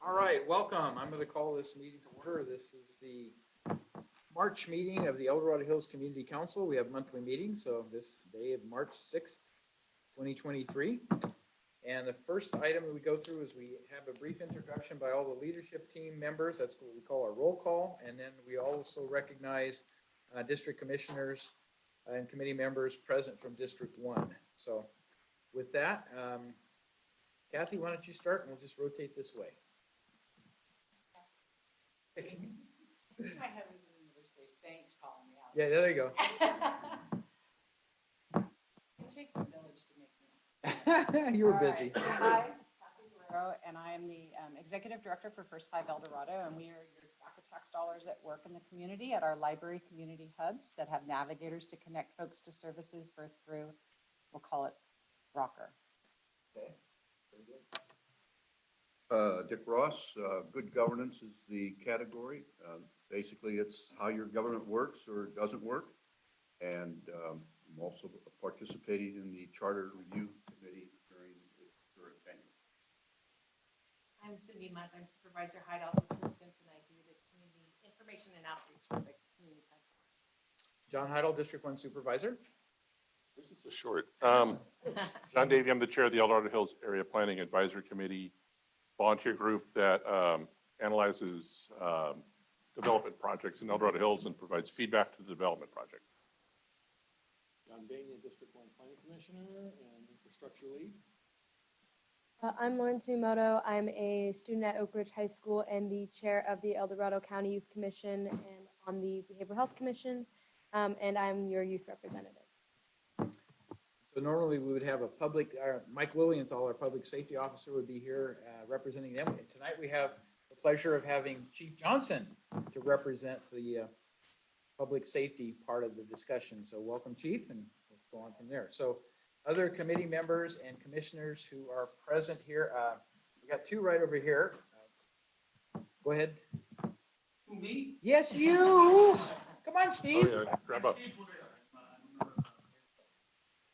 All right, welcome. I'm going to call this meeting to order. This is the March meeting of the El Dorado Hills Community Council. We have monthly meetings, so this day of March 6th, 2023. And the first item that we go through is we have a brief introduction by all the leadership team members. That's what we call our roll call. And then we also recognize district commissioners and committee members present from District 1. So with that, Kathy, why don't you start and we'll just rotate this way. I have it in English days. Thanks, calling me out. Yeah, there you go. It takes a village to make me. You were busy. Hi, Kathy Dorado, and I am the Executive Director for First Five El Dorado, and we are your tobacco tax dollars at work in the community at our library community hubs that have navigators to connect folks to services through, we'll call it Rocker. Okay. Very good. Dick Ross, good governance is the category. Basically, it's how your government works or doesn't work. And I'm also participating in the Charter Review Committee during its current tenure. I'm Cindy Munt. I'm Supervisor Hideout's assistant, and I do the community information and outreach for the community council. John Heidel, District 1 Supervisor. This is a short. John Davey, I'm the chair of the El Dorado Hills Area Planning Advisory Committee, volunteer group that analyzes development projects in El Dorado Hills and provides feedback to the development project. John Dania, District 1 Planning Commissioner and Infrastructure Lead. I'm Lauren Sumoto. I'm a student at Oak Ridge High School and the chair of the El Dorado County Youth Commission and on the Behavioral Health Commission, and I'm your youth representative. So normally we would have a public, Mike Lilienthal, our public safety officer, would be here representing them. And tonight we have the pleasure of having Chief Johnson to represent the public safety part of the discussion. So welcome, Chief, and we'll go on from there. So other committee members and commissioners who are present here, we got two right over here. Go ahead. Who, me? Yes, you. Come on, Steve. Oh, yeah. Grab up.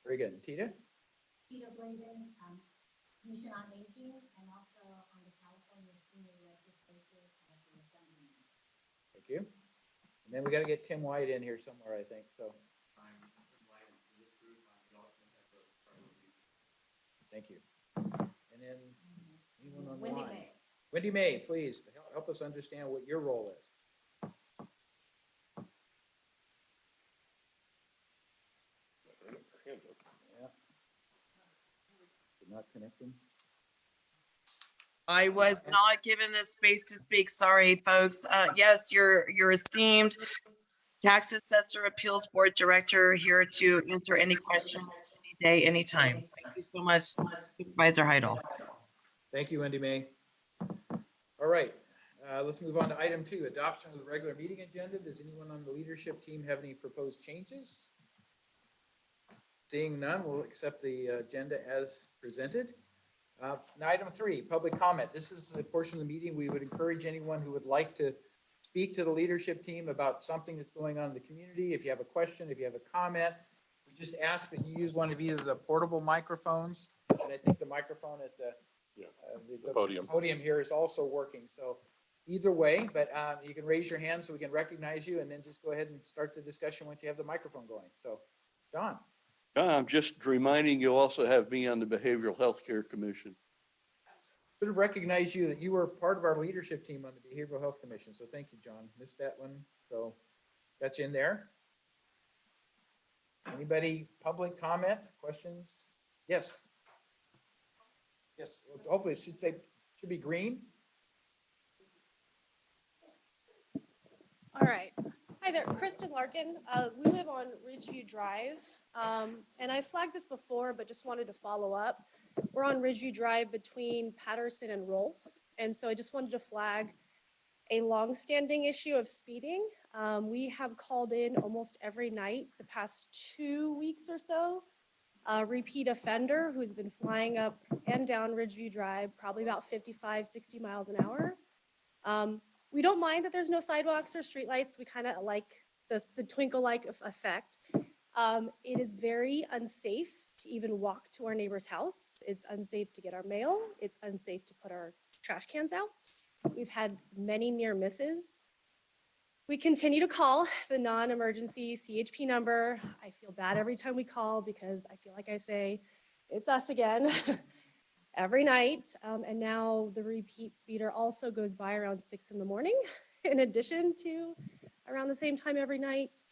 Very good. Tita? Peter Bladen, Commission on Aging, and also on the California Senior Legislature as an assemblyman. Thank you. And then we got to get Tim White in here somewhere, I think. So. Thank you. And then anyone on the Wendy line? May. Wendy May, please help us understand what your role is. Yeah. Not connecting. I was not given the space to speak. Sorry, folks. Yes, your esteemed tax assessor appeals board director here to answer any questions any day, anytime. Thank you so much, Supervisor Heidel. Thank you, Wendy May. All right, let's move on to item 2, adoption of the regular meeting agenda. Does anyone on the leadership team have any proposed changes? Seeing none, we'll accept the agenda as presented. Now, item 3, public comment. This is the portion of the meeting we would encourage anyone who would like to speak to the leadership team about something that's going on in the community. If you have a question, if you have a comment, we just ask that you use one of either the portable microphones, and I think the microphone at the podium here is also working. So either way, but you can raise your hand so we can recognize you, and then just go ahead and start the discussion once you have the microphone going. So, John. I'm just reminding you also have me on the Behavioral Health Care Commission. Should have recognized you that you were part of our leadership team on the Behavioral Health Commission. So thank you, John. Missed that one. So got you in there. Anybody, public comment, questions? Yes. Yes, well, hopefully it should be green. All right. Hi there, Kristen Larkin. We live on Ridgeview Drive, and I flagged this before, but just wanted to follow up. We're on Ridgeview Drive between Patterson and Rolfe, and so I just wanted to flag a long-standing issue of speeding. We have called in almost every night the past 2 weeks or so, a repeat offender who's been flying up and down Ridgeview Drive, probably about 55, 60 miles an hour. We don't mind that there's no sidewalks or streetlights. We kind of like the twinkle-like effect. It is very unsafe to even walk to our neighbor's house. It's unsafe to get our mail. It's unsafe to put our trash cans out. We've had many near misses. We continue to call the non-emergency CHP number. I feel bad every time we call because I feel like I say, it's us again, every night. And now the repeat speeder also goes by around 6 in the morning, in addition to around the same time every night.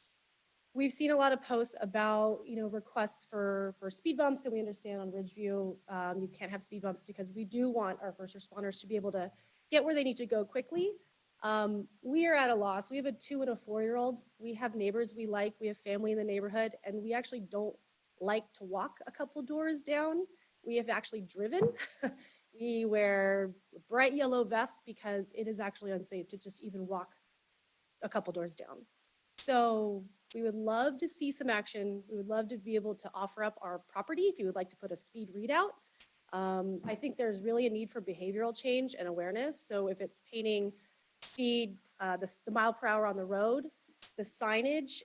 We've seen a lot of posts about, requests for speed bumps, and we understand on Ridgeview, you can't have speed bumps because we do want our first responders to be able to get where they need to go quickly. We are at a loss. We have a 2 and a 4-year-old. We have neighbors we like. We have family in the neighborhood, and we actually don't like to walk a couple doors down. We have actually driven. We wear bright yellow vests because it is actually unsafe to just even walk a couple doors down. So we would love to see some action. We would love to be able to offer up our property if you would like to put a speed readout. I think there's really a need for behavioral change and awareness. So if it's painting speed, the mile per hour on the road, the signage,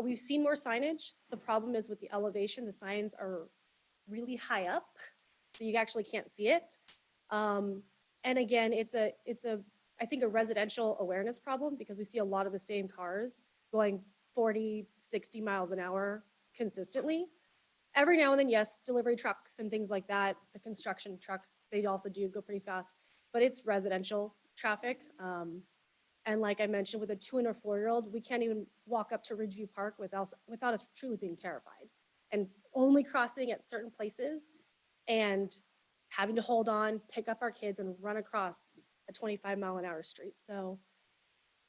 we've seen more signage. The problem is with the elevation, the signs are really high up, so you actually can't see it. And again, it's I think a residential awareness problem because we see a lot of the same cars going 40, 60 miles an hour consistently. Every now and then, yes, delivery trucks and things like that, the construction trucks, they also do go pretty fast, but it's residential traffic. And like I mentioned, with a 2 and a 4-year-old, we can't even walk up to Ridgeview Park without us truly being terrified and only crossing at certain places and having to hold on, pick up our kids and run across a 25-mile-an-hour street. So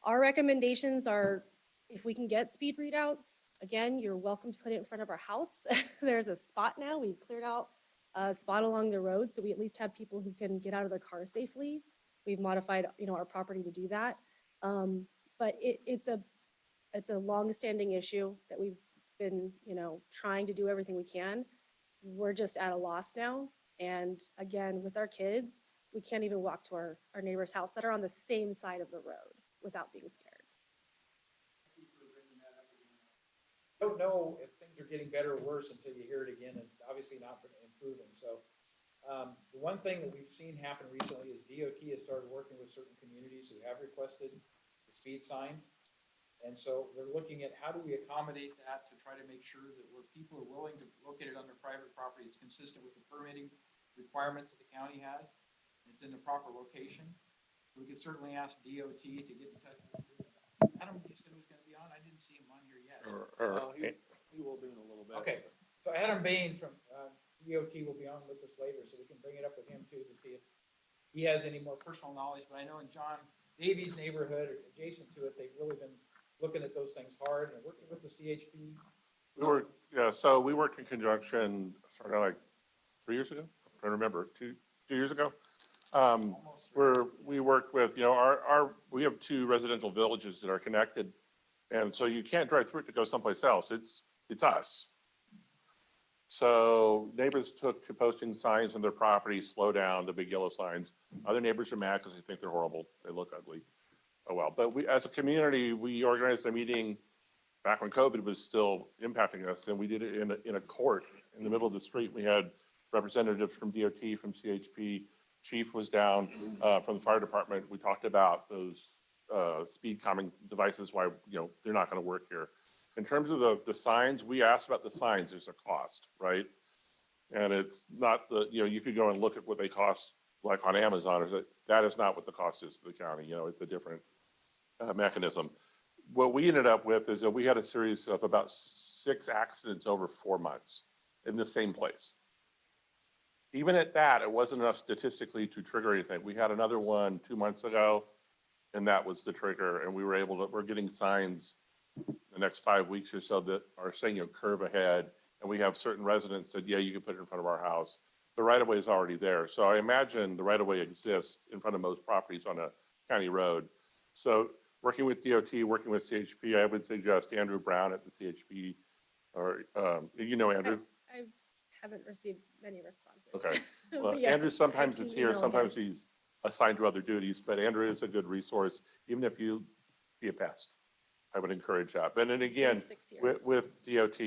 our recommendations are, if we can get speed readouts, again, you're welcome to put it in front of our house. There's a spot now. We've cleared out a spot along the road, so we at least have people who can get out of their car safely. We've modified, our property to do that. But it's a long-standing issue that we've been, trying to do everything we can. We're just at a loss now. And again, with our kids, we can't even walk to our neighbor's house that are on the same side of the road without being scared. Don't know if things are getting better or worse until you hear it again. It's obviously not improving. So the one thing that we've seen happen recently is DOT has started working with certain communities who have requested the speed signs. And so they're looking at how do we accommodate that to try to make sure that where people are willing to locate it on their private property, it's consistent with the permitting requirements that the county has. It's in the proper location. We could certainly ask DOT to get in touch with you. Adam, you said was going to be on. I didn't see him on here yet. He will be in a little bit. Okay, so Adam Bain from DOT will be on with us later, so we can bring it up with him too to see if he has any more personal knowledge. But I know in John Davies' neighborhood or adjacent to it, they've really been looking at those things hard and working with the CHP. So we worked in conjunction, started like 3 years ago. I'm trying to remember, two years ago. Where we worked with, we have 2 residential villages that are connected. And so you can't drive through it to go someplace else. It's us. So neighbors took to posting signs on their property, slow down, the big yellow signs. Other neighbors are mad because they think they're horrible. They look ugly. Oh, well, but we, as a community, we organized a meeting back when COVID was still impacting us. And we did it in a court in the middle of the street. We had representatives from DOT, from CHP. Chief was down from the fire department. We talked about those speed calming devices, why, they're not going to work here. In terms of the signs, we asked about the signs. There's a cost, right? And it's not you could go and look at what they cost, like on Amazon, or that is not what the cost is to the county. It's a different mechanism. What we ended up with is that we had a series of about 6 accidents over 4 months in the same place. Even at that, it wasn't enough statistically to trigger anything. We had another one 2 months ago, and that was the trigger. And we're getting signs the next 5 weeks or so that are saying, curve ahead. And we have certain residents that, yeah, you can put it in front of our house. The right-of-way is already there. So I imagine the right-of-way exists in front of most properties on a county road. So working with DOT, working with CHP, I would suggest Andrew Brown at the CHP, or, Andrew? I haven't received many responses. Okay. But Well, yeah, Andrew sometimes I can is here, email sometimes him. he's assigned to other duties, but Andrew is a good resource, even if you be a pest. I would encourage that. But then again, 6 years. with DOT,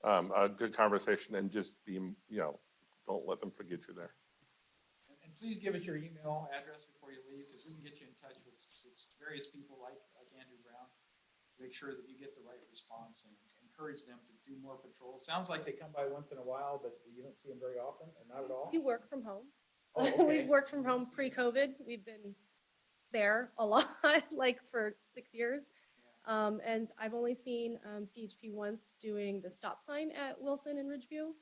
a good conversation and just be, don't let them forget you there. And please give us your email address before you leave, because we can get you in touch with various people like Andrew Brown. Make sure that you get the right response and encourage them to do more patrols. Sounds like they come by once in a while, but you don't see them very often, or not at all? We work from home. Oh, okay. We've worked from home pre-COVID. We've been there a lot, like for 6 years. And I've only seen CHP once doing the stop sign at Wilson and Ridgeview.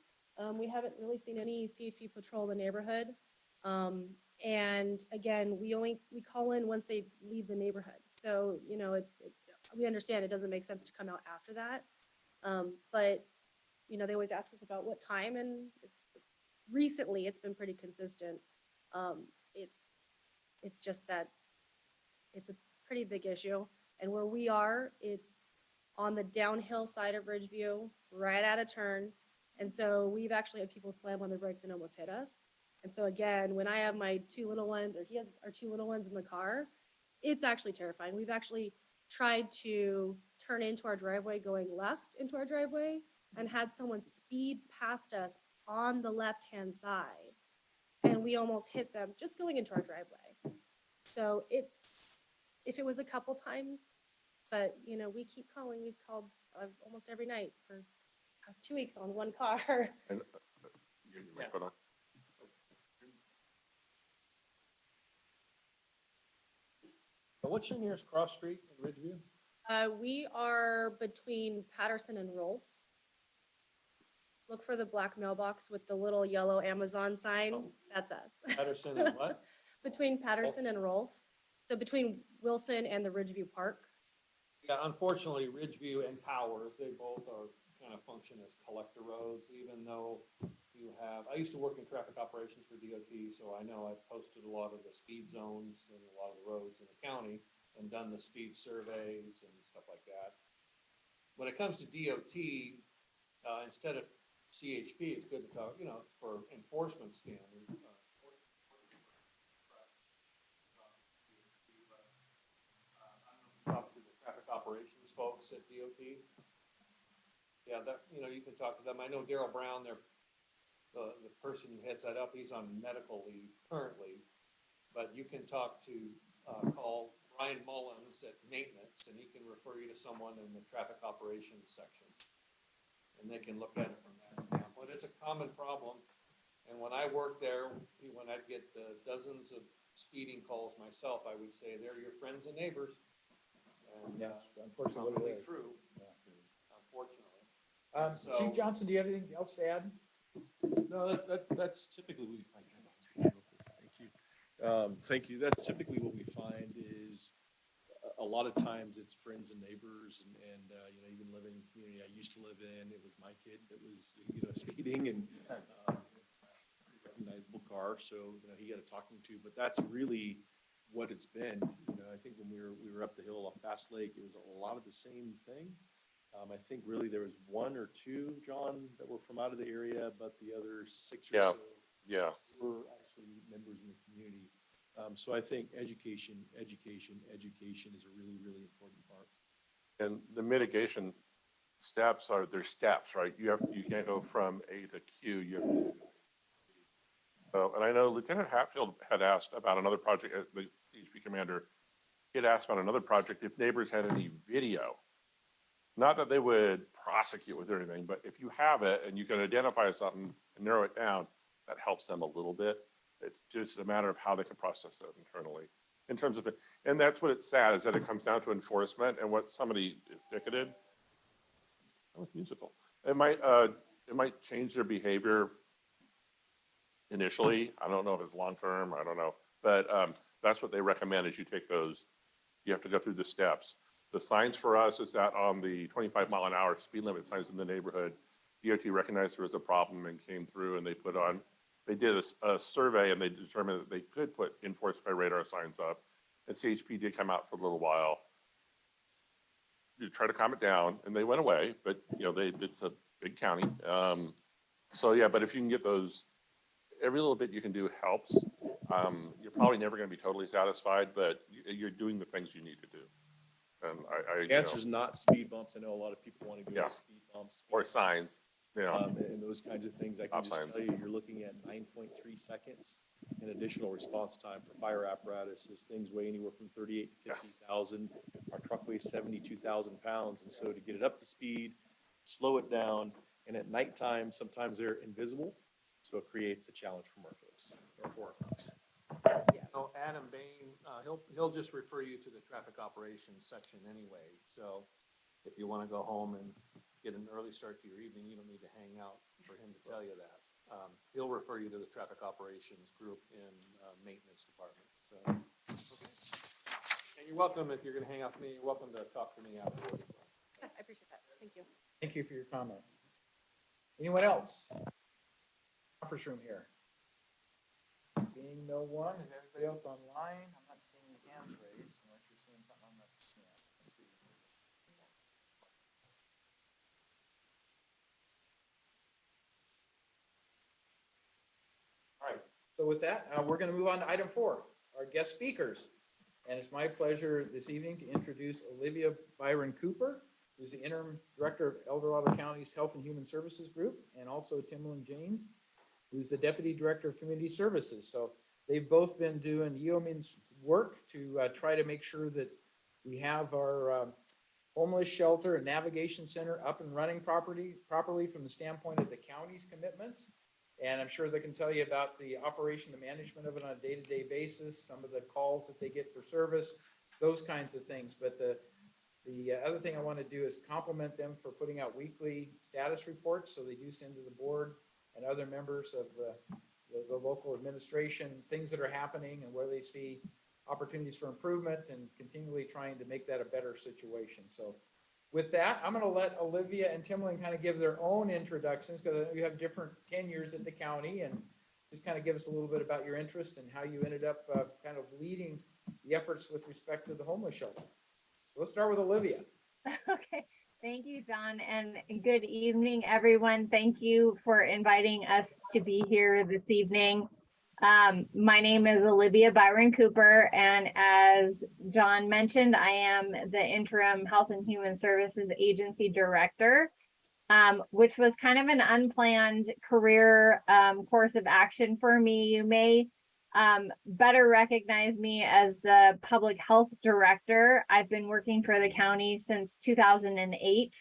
We haven't really seen any CHP patrol in the neighborhood. And again, we call in once they leave the neighborhood. So, you know, we understand it doesn't make sense to come out after that. But, you know, they always ask us about what time, and recently it's been pretty consistent. It's just that it's a pretty big issue. And where we are, it's on the downhill side of Ridgeview, right at a turn. And so we've actually had people slam on their brakes and almost hit us. And so again, when I have my two little ones, or he has our two little ones in the car, it's actually terrifying. We've actually tried to turn into our driveway going left into our driveway and had someone speed past us on the left-hand side. And we almost hit them just going into our driveway. So if it was a couple times, but you know, we keep calling. We've called almost every night for the past 2 weeks on one car. And your microphone on. What's your nearest cross street in Ridgeview? We are between Patterson and Rolfe. Look for the black mailbox with the little yellow Amazon sign. Oh. That's us. Patterson and what? Between Patterson and Rolfe. So between Wilson and the Ridgeview Park. Yeah, unfortunately, Ridgeview and Powers, they both are kind of function as collector roads, even though you have, I used to work in traffic operations for DOT, so I know I've posted a lot of the speed zones and a lot of the roads in the county and done the speed surveys and stuff like that. When it comes to DOT, instead of CHP, it's good to talk, you know, for enforcement standard. Talk to the traffic operations folks at DOT. Yeah, that, you know, you can talk to them. I know Daryl Brown, the person who heads that up, he's on medical leave currently. But you can talk to, call Brian Mullins at maintenance, and he can refer you to someone in the traffic operations section. And they can look at it from that standpoint. It's a common problem. And when I worked there, when I'd get dozens of speeding calls myself, I would say, they're your friends and neighbors. And, Yeah, unfortunately, what it is. true, Yeah. unfortunately. So- Chief Johnson, do you have anything else to add? No, that's typically what we find. Thank you. Thank you. That's typically what we find is a lot of times it's friends and neighbors and you know, even living in the community I used to live in, it was my kid that was, you know, speeding and recognizable car. So, you know, he got a talking to, but that's really what it's been. You know, I think when we were up the hill off Bass Lake, it was a lot of the same thing. I think really there was one or two, John, that were from out of the area, but the other 6 or so were actually members in the community. So I think education is a really, really important part. And the mitigation steps there's steps, right? You can't go from A to Q. You have to. And I know Lieutenant Hatfield had asked about another project, the HP commander, he had asked about another project if neighbors had any video. Not that they would prosecute with anything, but if you have it and you can identify something and narrow it down, that helps them a little bit. It's just a matter of how they can process that internally in terms of it. And that's what it's sad, is that it comes down to enforcement and what somebody is ticketed. That was musical. It might change their behavior initially. I don't know if it's long-term, I don't know. But that's what they recommend is you take those, you have to go through the steps. The signs for us is that on the 25-mile-an-hour speed limit signs in the neighborhood, DOT recognized there was a problem and came through and they did a survey and they determined that they could put enforced by radar signs up. And CHP did come out for a little while to try to calm it down, and they went away, but you know, it's a big county. So yeah, but if you can get those, every little bit you can do helps. You're probably never going to be totally satisfied, but you're doing the things you need to do. And The answer is not speed bumps. I know a lot of people want to go to speed bumps. Or signs, And those kinds of things. I can Stop just signs. tell you, you're looking at 9.3 seconds in and additional response time for fire apparatuses. Things weigh anywhere from 38 to 50,000. Our truck weighs 72,000 pounds. And so to get it up to speed, slow it down, and at nighttime, sometimes they're invisible. So it creates a challenge from our folks, or for our folks. No, Adam Bain, he'll just refer you to the traffic operations section anyway. So if you want to go home and get an early start to your evening, you don't need to hang out for him to tell you that. He'll refer you to the traffic operations group in maintenance department. So, okay. And you're welcome, if you're going to hang out with me, you're welcome to talk to me afterwards. Yeah, I appreciate that. Thank you. Thank you for your comment. Anyone else? Conference room here. Seeing no one, is everybody else online? I'm not seeing any hands raised unless you're seeing something I'm not seeing. Let's see. All right, so with that, we're going to move on to item 4, our guest speakers. And it's my pleasure this evening to introduce Olivia Byron Cooper, who's the interim director of El Dorado County's Health and Human Services Group, and also Timlin James, who's the deputy director of community services. So they've both been doing yeoman's work to try to make sure that we have our homeless shelter and navigation center up and running properly from the standpoint of the county's commitments. And I'm sure they can tell you about the operation, the management of it on a day-to-day basis, some of the calls that they get for service, those kinds of things. But the other thing I want to do is compliment them for putting out weekly status reports. So they do send to the board and other members of the local administration things that are happening and where they see opportunities for improvement and continually trying to make that a better situation. So with that, I'm going to let Olivia and Timlin kind of give their own introductions because you have different tenures at the county, and just kind of give us a little bit about your interest and how you ended up kind of leading the efforts with respect to the homeless shelter. So let's start with Olivia. Okay. Thank you, John, and good evening, everyone. Thank you for inviting us to be here this evening. My name is Olivia Byron Cooper, and as John mentioned, I am the interim Health and Human Services Agency Director, which was kind of an unplanned career course of action for me. You may better recognize me as the Public Health Director. I've been working for the county since 2008.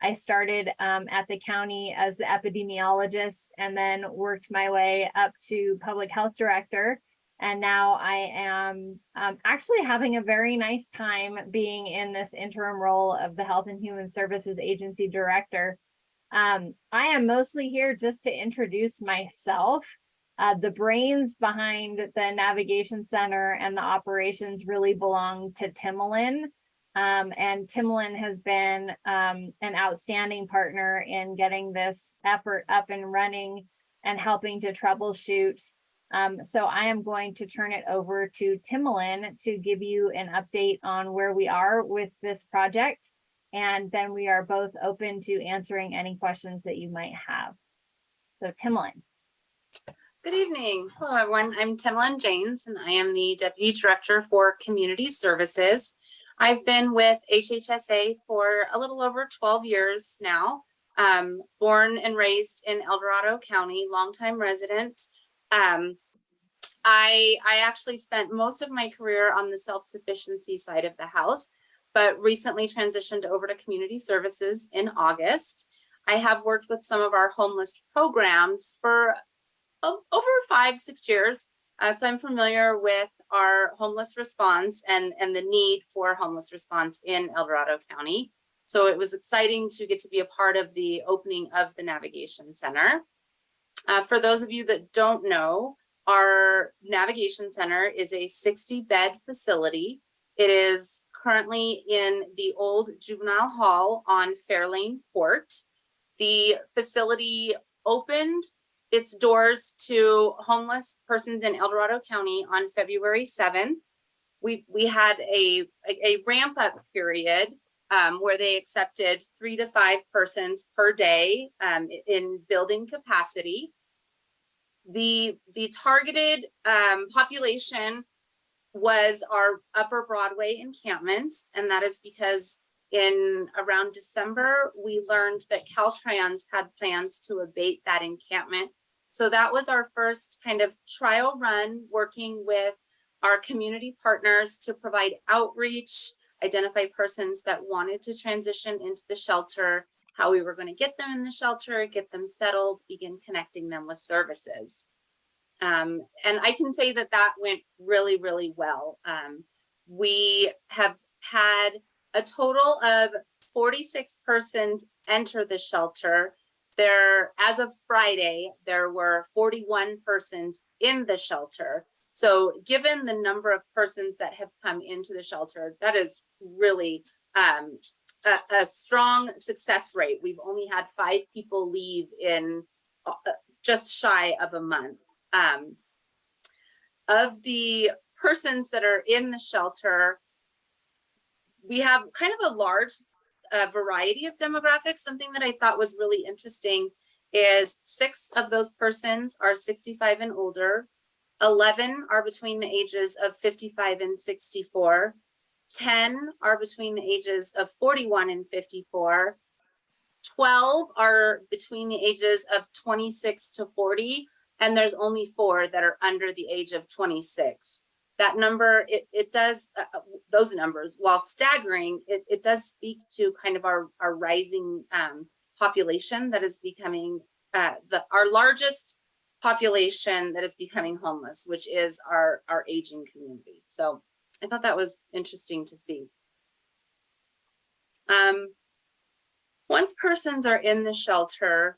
I started at the county as the epidemiologist and then worked my way up to Public Health Director. And now I am actually having a very nice time being in this interim role of the Health and Human Services Agency Director. I am mostly here just to introduce myself. The brains behind the Navigation Center and the operations really belong to Timlin. And Timlin has been an outstanding partner in getting this effort up and running and helping to troubleshoot. So I am going to turn it over to Timlin to give you an update on where we are with this project. And then we are both open to answering any questions that you might have. So Timlin. Good evening. Hello, everyone. I'm Timlin James, and I am the Deputy Director for Community Services. I've been with HHSA for a little over 12 years now. Born and raised in El Dorado County, longtime resident. I actually spent most of my career on the self-sufficiency side of the house, but recently transitioned over to community services in August. I have worked with some of our homeless programs for over 5-6 years. So I'm familiar with our homeless response and the need for homeless response in El Dorado County. So it was exciting to get to be a part of the opening of the Navigation Center. For those of you that don't know, our Navigation Center is a 60-bed facility. It is currently in the old juvenile hall on Fairlane Court. The facility opened its doors to homeless persons in El Dorado County on February 7th. We had a ramp up period where they accepted 3 to 5 persons per day in building capacity. The targeted population was our Upper Broadway encampment, and that is because in around December, we learned that Caltrans had plans to abate that encampment So that was our first kind of trial run, working with our community partners to provide outreach, identify persons that wanted to transition into the shelter, how we were going to get them in the shelter, get them settled, begin connecting them with services. And I can say that that went really, really well. We have had a total of 46 persons enter the shelter. There, as of Friday, there were 41 persons in the shelter. So given the number of persons that have come into the shelter, that is really a strong success rate. We've only had 5 people leave in just shy of a month. Of the persons that are in the shelter, we have kind of a large variety of demographics. Something that I thought was really interesting is 6 of those persons are 65 and older. 11 are between the ages of 55 and 64. 10 are between the ages of 41 and 54. 12 are between the ages of 26 to 40. And there's only 4 that are under the age of 26. That number, it does, those numbers, while staggering, it does speak to kind of our rising population that is becoming, our largest population that is becoming homeless, which is our aging community. So I thought that was interesting to see. Once persons are in the shelter,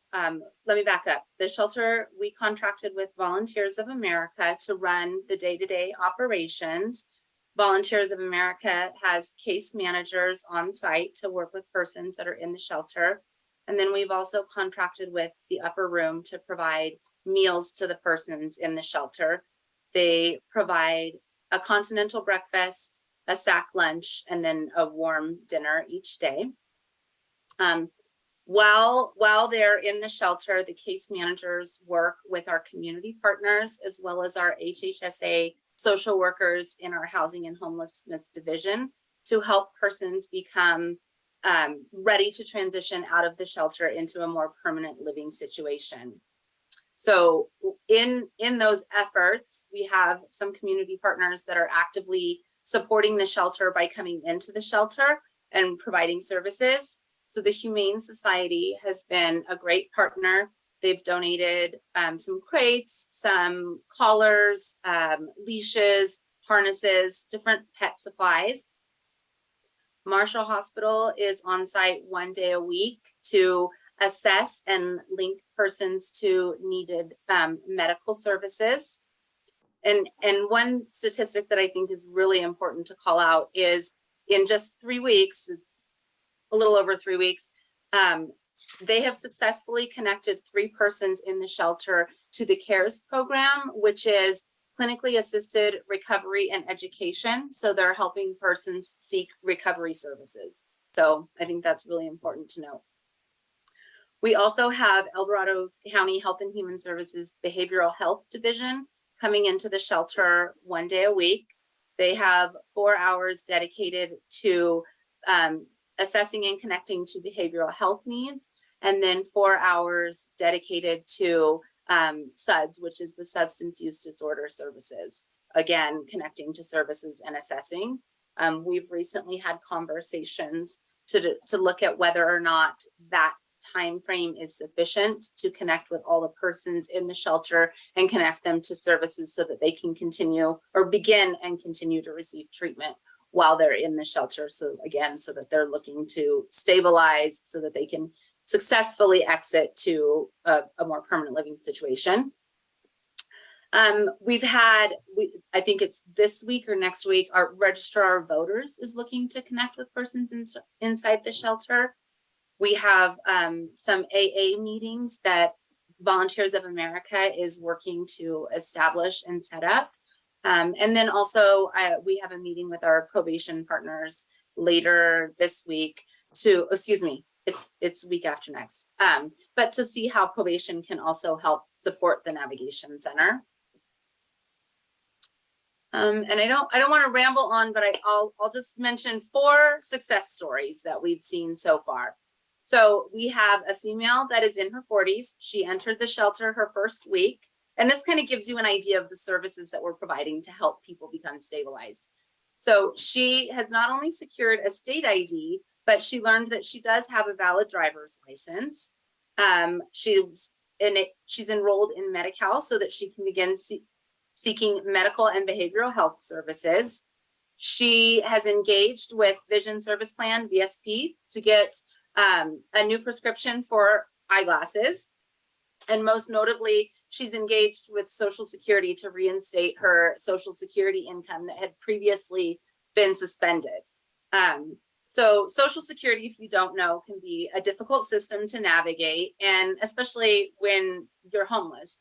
let me back up. The shelter, we contracted with Volunteers of America to run the day-to-day operations. Volunteers of America has case managers on site to work with persons that are in the shelter. And then we've also contracted with the upper room to provide meals to the persons in the shelter. They provide a continental breakfast, a sack lunch, and then a warm dinner each day. While they're in the shelter, the case managers work with our community partners as well as our HHSA social workers in our housing and homelessness division to help persons become ready to transition out of the shelter into a more permanent living situation. So in those efforts, we have some community partners that are actively supporting the shelter by coming into the shelter and providing services. So the Humane Society has been a great partner. They've donated some crates, some collars, leashes, harnesses, different pet supplies. Marshall Hospital is on site 1 day a week to assess and link persons to needed medical services. And one statistic that I think is really important to call out is in just 3 weeks, it's a little over 3 weeks, they have successfully connected 3 persons in the shelter to the CARES program, which is clinically assisted recovery and education. So they're helping persons seek recovery services. So I think that's really important to note. We also have El Dorado County Health and Human Services Behavioral Health Division coming into the shelter 1 day a week. They have 4 hours dedicated to assessing and connecting to behavioral health needs, and then 4 hours dedicated to SUDS, which is the substance use disorder services. Again, connecting to services and assessing. We've recently had conversations to look at whether or not that time frame is sufficient to connect with all the persons in the shelter and connect them to services so that they can continue or begin and continue to receive treatment while they're in the shelter. So again, so that they're looking to stabilize so that they can successfully exit to a more permanent living situation. We've had, I think it's this week or next week, our registrar of voters is looking to connect with persons inside the shelter. We have some AA meetings that Volunteers of America is working to establish and set up. And then also we have a meeting with our probation partners later this week to, excuse me, it's week after next, but to see how probation can also help support the navigation center. And I don't want to ramble on, but I'll just mention 4 success stories that we've seen so far. So we have a female that is in her 40s. She entered the shelter her first week. And this kind of gives you an idea of the services that we're providing to help people become stabilized. So she has not only secured a state ID, but she learned that she does have a valid driver's license. She's enrolled in Medi-Cal so that she can begin seeking medical and behavioral health services. She has engaged with Vision Service Plan, VSP, to get a new prescription for eyeglasses. And most notably, she's engaged with Social Security to reinstate her Social Security income that had previously been suspended. So Social Security, if you don't know, can be a difficult system to navigate, and especially when you're homeless.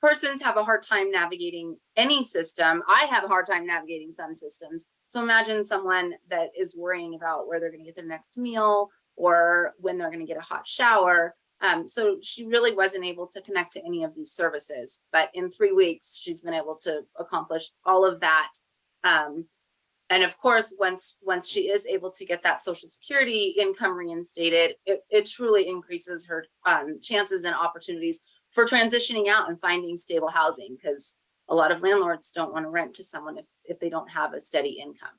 Persons have a hard time navigating any system. I have a hard time navigating some systems. So imagine someone that is worrying about where they're going to get their next meal or when they're going to get a hot shower. So she really wasn't able to connect to any of these services, but in 3 weeks, she's been able to accomplish all of that. And of course, once she is able to get that Social Security income reinstated, it truly increases her chances and opportunities for transitioning out and finding stable housing, because a lot of landlords don't want to rent to someone if they don't have a steady income.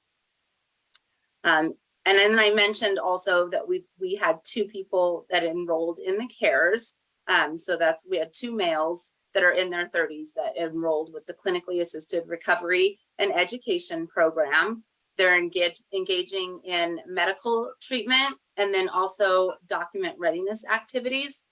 And then I mentioned also that we had 2 people that enrolled in the CARES. So we had 2 males that are in their 30s that enrolled with the Clinically Assisted Recovery and Education Program. They're engaging in medical treatment and then also document readiness activities.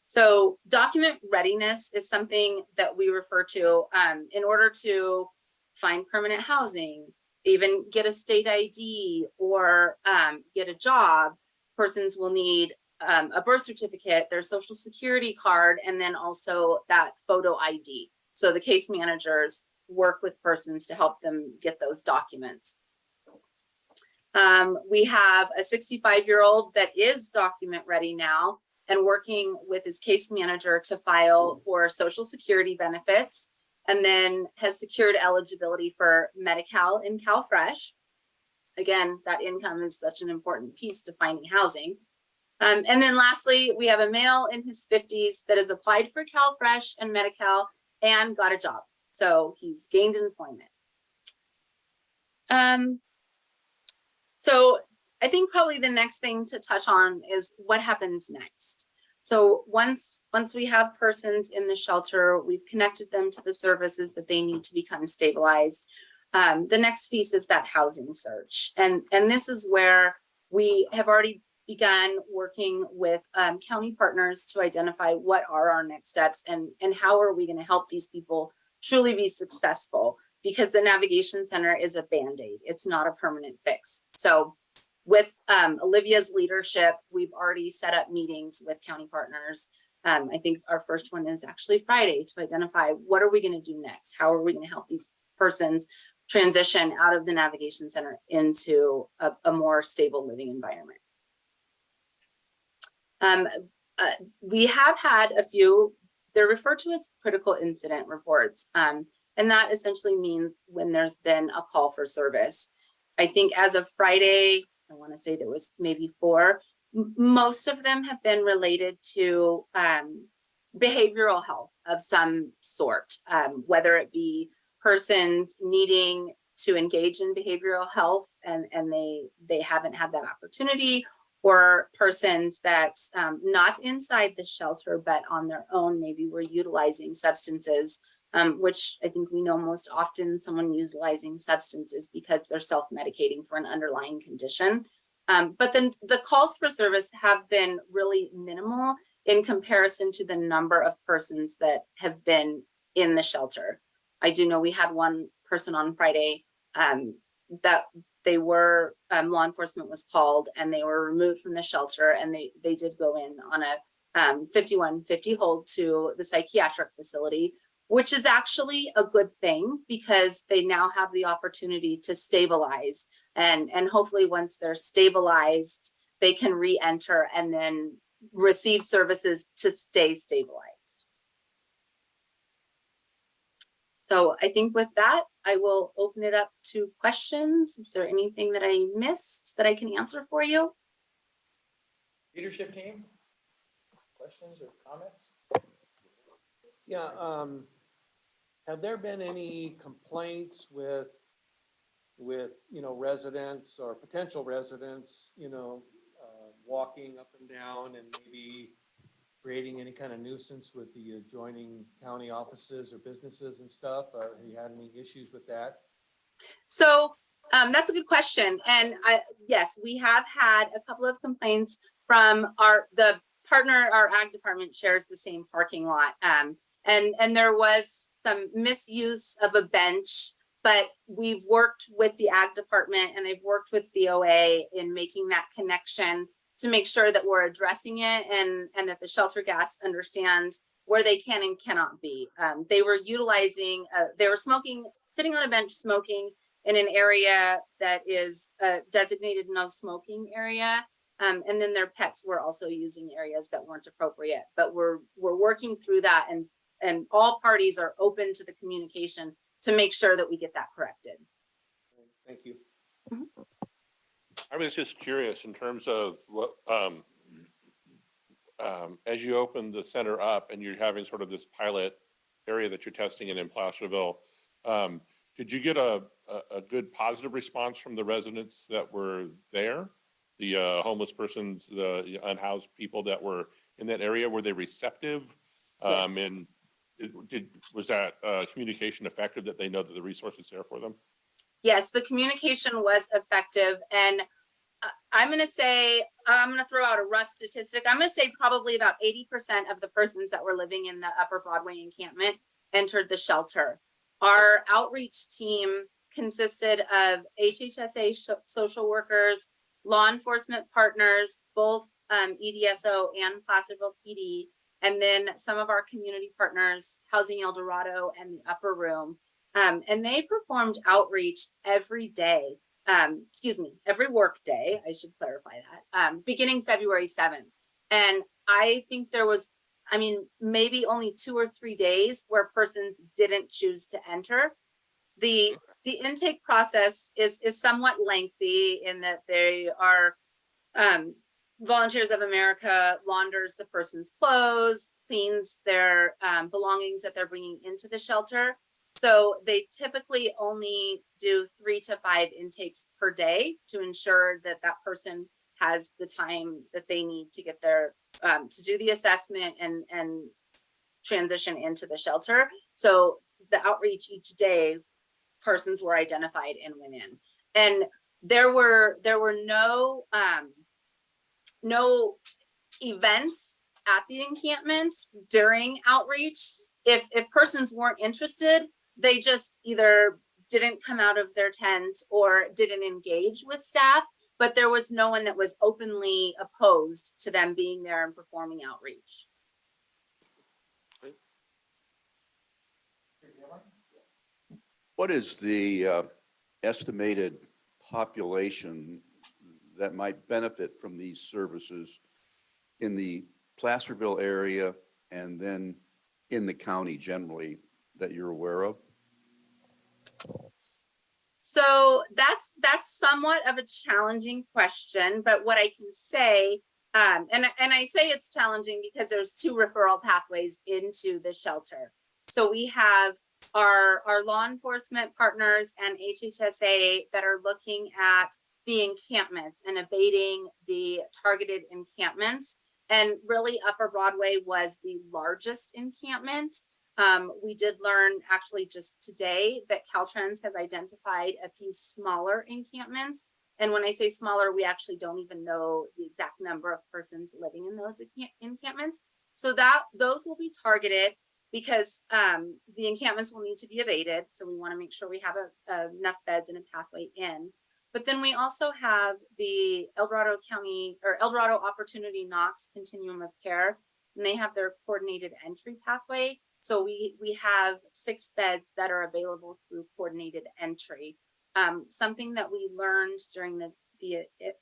So document readiness is something that we refer to in order to find permanent housing, even get a state ID or get a job. Persons will need a birth certificate, their Social Security card, and then also that photo ID. So the case managers work with persons to help them get those documents. We have a 65-year-old that is document ready now and working with his case manager to file for Social Security benefits, and then has secured eligibility for Medi-Cal and CalFresh. Again, that income is such an important piece to finding housing. And then lastly, we have a male in his 50s that has applied for CalFresh and Medi-Cal and got a job. So he's gained employment. So I think probably the next thing to touch on is what happens next. So once we have persons in the shelter, we've connected them to the services that they need to become stabilized. The next piece is that housing search. And this is where we have already begun working with county partners to identify what are our next steps and how are we going to help these people truly be successful, because the Navigation Center is a Band-Aid. It's not a permanent fix. So with Olivia's leadership, we've already set up meetings with county partners. I think our first one is actually Friday to identify what are we going to do next? How are we going to help these persons transition out of the Navigation Center into a more stable living environment? We have had a few, they're referred to as critical incident reports. And that essentially means when there's been a call for service. I think as of Friday, I want to say there was maybe 4. Most of them have been related to behavioral health of some sort, whether it be persons needing to engage in behavioral health and they haven't had that opportunity, or persons that not inside the shelter, but on their own, maybe were utilizing substances, which I think we know most often someone utilizing substances because they're self-medicating for an underlying condition. But then the calls for service have been really minimal in comparison to the number of persons that have been in the shelter. I do know we had one person on Friday that they were, law enforcement was called and they were removed from the shelter, and they did go in on a 5150 hold to the psychiatric facility, which is actually a good thing because they now have the opportunity to stabilize. And hopefully once they're stabilized, they can re-enter and then receive services to stay stabilized. So I think with that, I will open it up to questions. Is there anything that I missed that I can answer for you? Leadership team? Questions or comments? Yeah, have there been any complaints with, residents or potential residents, walking up and down and maybe creating any kind of nuisance with the adjoining county offices or businesses and stuff? Have you had any issues with that? So that's a good question. And yes, we have had a couple of complaints from the partner, our ag department shares the same parking lot. And there was some misuse of a bench, but we've worked with the ag department and I've worked with VOA in making that connection to make sure that we're addressing it and that the shelter guests understand where they can and cannot be. They were utilizing, they were sitting on a bench smoking in an area that is a designated no smoking area. And then their pets were also using areas that weren't appropriate, but we're working through that and all parties are open to the communication to make sure that we get that corrected. Thank you. I was just curious in terms of what, as you open the center up and you're having sort of this pilot area that you're testing in Placerville, did you get a good positive response from the residents that were there? The homeless persons, the unhoused people that were in that area, were they receptive? Yes. And was that communication effective, that they know that the resource is there for them? Yes, the communication was effective. And I'm going to throw out a rough statistic. I'm going to say probably about 80% of the persons that were living in the Upper Broadway encampment entered the shelter. Our outreach team consisted of HHSA social workers, law enforcement partners, both EDSO and Placerville PD, and then some of our community partners, Housing El Dorado and the Upper Room. And they performed outreach every day, every work day, I should clarify that, beginning February 7th. And I think there was, maybe only 2 or 3 days where persons didn't choose to enter. The intake process is somewhat lengthy in that they are, Volunteers of America launders the person's clothes, cleans their belongings that they're bringing into the shelter. So they typically only do 3 to 5 intakes per day to ensure that that person has the time that they need to get their, to do the assessment and transition into the shelter. So the outreach each day, persons were identified and went in. And there were no events at the encampment during outreach. If persons weren't interested, they just either didn't come out of their tent or didn't engage with staff, but there was no one that was openly opposed to them being there and performing outreach. What is the estimated population that might benefit from these services in the Placerville area and then in the county generally that you're aware of? So that's somewhat of a challenging question, but what I can say, and I say it's challenging because there's 2 referral pathways into the shelter. So we have our law enforcement partners and HHSA that are looking at the encampments and abating the targeted encampments. And really Upper Broadway was the largest encampment. We did learn actually just today that Caltrans has identified a few smaller encampments. And when I say smaller, we actually don't even know the exact number of persons living in those encampments. So those will be targeted because the encampments will need to be abated. So we want to make sure we have enough beds and a pathway in. But then we also have the El Dorado County or El Dorado Opportunity Knox Continuum of Care, and they have their coordinated entry pathway. So we have 6 beds that are available through coordinated entry. Something that we learned during the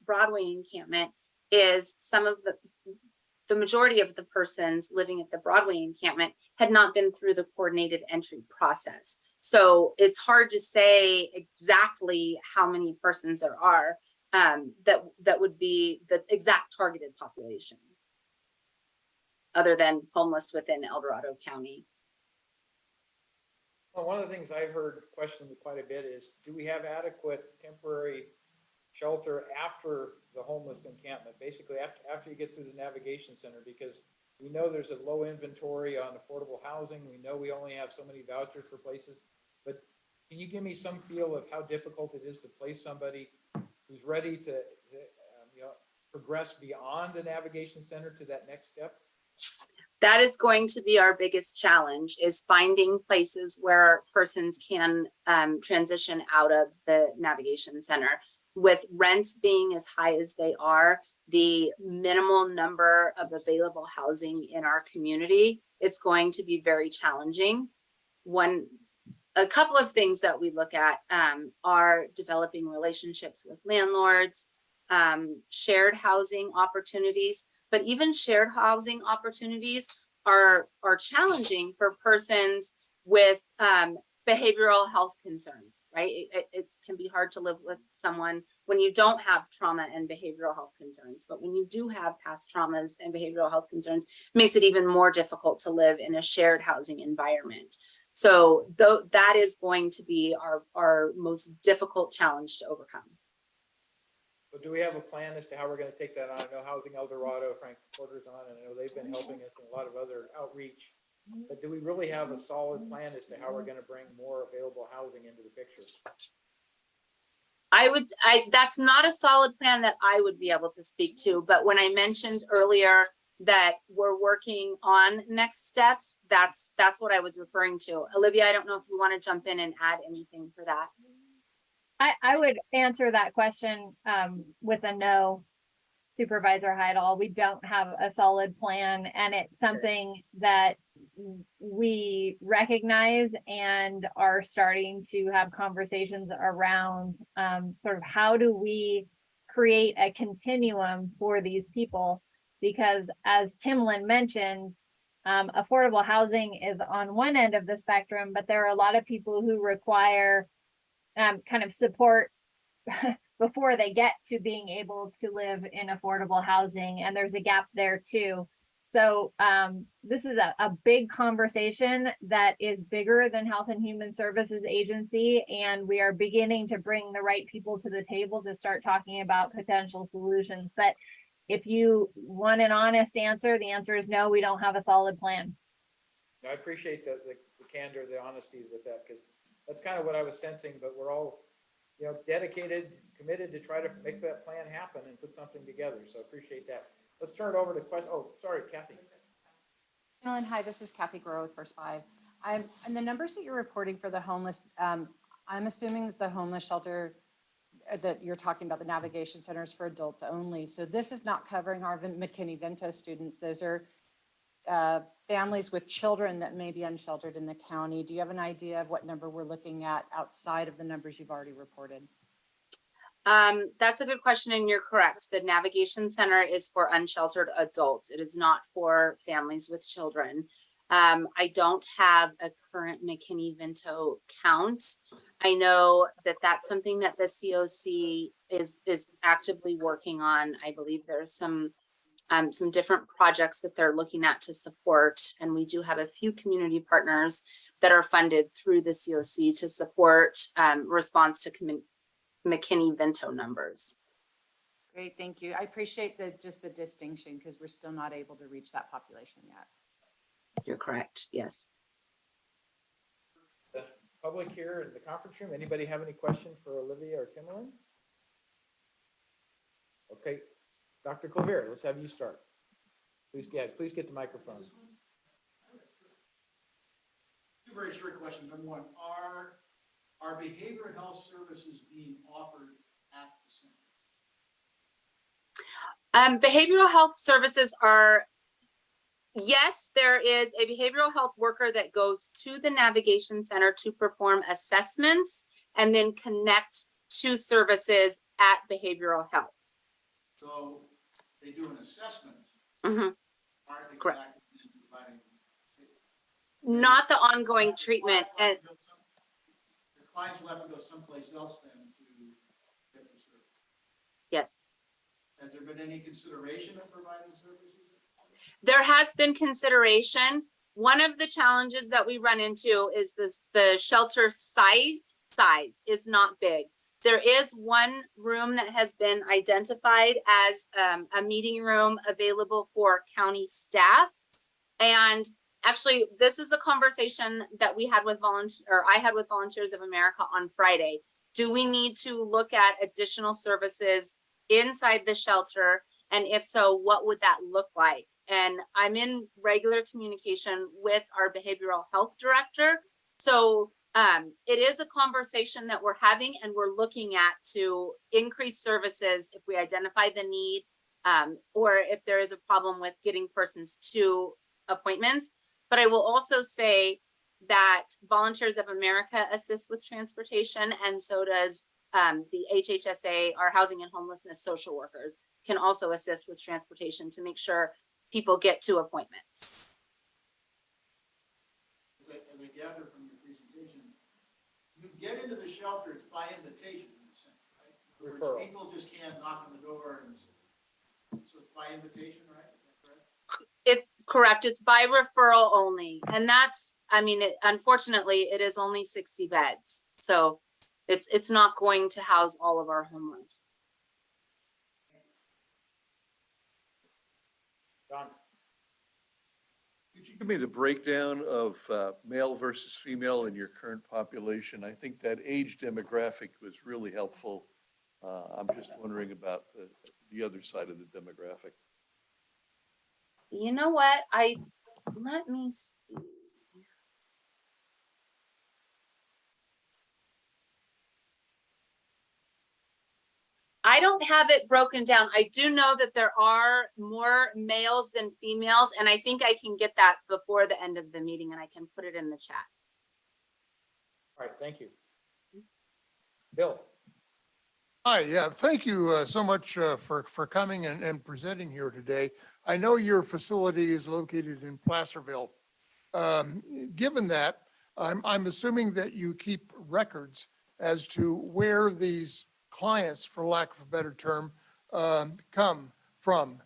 Broadway encampment is some of the majority of the persons living at the Broadway encampment had not been through the coordinated entry process. So it's hard to say exactly how many persons there are. that would be the exact targeted population, other than homeless within El Dorado County. Well, one of the things I've heard questioned quite a bit is, do we have adequate temporary shelter after the homeless encampment? Basically, after you get through the navigation center, because we know there's a low inventory on affordable housing. We know we only have so many vouchers for places, but can you give me some feel of how difficult it is to place somebody who's ready to progress beyond the navigation center to that next step? That is going to be our biggest challenge, is finding places where persons can transition out of the navigation center. With rents being as high as they are, the minimal number of available housing in our community, it's going to be very challenging. A couple of things that we look at are developing relationships with landlords, shared housing opportunities. But even shared housing opportunities are challenging for persons with behavioral health concerns, right? It can be hard to live with someone when you don't have trauma and behavioral health concerns. But when you do have past traumas and behavioral health concerns, it makes it even more difficult to live in a shared housing environment. So that is going to be our most difficult challenge to overcome. So do we have a plan as to how we're going to take that on? I know Housing El Dorado, Frank Porter's on, and I know they've been helping us in a lot of other outreach. But do we really have a solid plan as to how we're going to bring more available housing into the picture? That's not a solid plan that I would be able to speak to, but when I mentioned earlier that we're working on next steps, that's what I was referring to. Olivia, I don't know if you want to jump in and add anything for that. I would answer that question with a no, Supervisor Heidel. We don't have a solid plan, and it's something that we recognize and are starting to have conversations around sort of how do we create a continuum for these people, because as Timlin mentioned, affordable housing is on one end of the spectrum, but there are a lot of people who require kind of support before they get to being able to live in affordable housing, and there's a gap there too. So this is a big conversation that is bigger than Health and Human Services Agency, and we are beginning to bring the right people to the table to start talking about potential solutions. But if you want an honest answer, the answer is no, we don't have a solid plan. I appreciate the candor, the honesty with that, because that's kind of what I was sensing, but we're all, dedicated, committed to try to make that plan happen and put something together. So appreciate that. Let's turn it over to questions. Oh, sorry, Kathy. Hi, this is Kathy Grow with First Five. And the numbers that you're reporting for the homeless, I'm assuming that the homeless shelter that you're talking about, the navigation centers for adults only. So this is not covering our McKinney-Vento students. Those are families with children that may be unsheltered in the county. Do you have an idea of what number we're looking at outside of the numbers you've already reported? That's a good question, and you're correct. The navigation center is for unsheltered adults. It is not for families with children. I don't have a current McKinney-Vento count. I know that that's something that the COC is actively working on. I believe there's some different projects that they're looking at to support, and we do have a few community partners that are funded through the COC to support response to McKinney-Vento numbers. Great, thank you. I appreciate just the distinction, because we're still not able to reach that population yet. You're correct, yes. The public here in the conference room, anybody have any questions for Olivia or Timlin? Okay, Dr. Clavier, let's have you start. Please get the microphone. Two very short questions. Number one, are behavioral health services being offered at the center? Behavioral health services are, yes, there is a behavioral health worker that goes to the navigation center to perform assessments and then connect to services at behavioral health. So they do an assessment. Mm-hmm. Aren't they correct. providing? Not the ongoing treatment. And the clients will have to go someplace else then to get the service. Yes. Has there been any consideration of providing services? There has been consideration. One of the challenges that we run into is the shelter size is not big. There is one room that has been identified as a meeting room available for county staff. And actually, this is a conversation that we had with I had with Volunteers of America on Friday. Do we need to look at additional services inside the shelter? And if so, what would that look like? And I'm in regular communication with our behavioral health director. So it is a conversation that we're having, and we're looking at to increase services if we identify the need, or if there is a problem with getting persons to appointments. But I will also say that Volunteers of America assists with transportation, and so does the HHSA, our housing and homelessness social workers can also assist with transportation to make sure people get to appointments. As I gather from your presentation, you get into the shelters by invitation in a sense, right? In other words, people just can't knock on the door and, so it's by invitation, right? Is that correct? It's correct. It's by referral only. And that's, I mean, unfortunately, it is only 60 beds. So it's not going to house all of our homeless. John? Could you give me the breakdown of male versus female in your current population? I think that age demographic was really helpful. I'm just wondering about the other side of the demographic. You know what? Let me see. I don't have it broken down. I do know that there are more males than females, and I think I can get that before the end of the meeting, and I can put it in the chat. All right, thank you. Bill? Hi, yeah, thank you so much for coming and presenting here today. I know your facility is located in Placerville. Given that, I'm assuming that you keep records as to where these clients, for lack of a better term, come from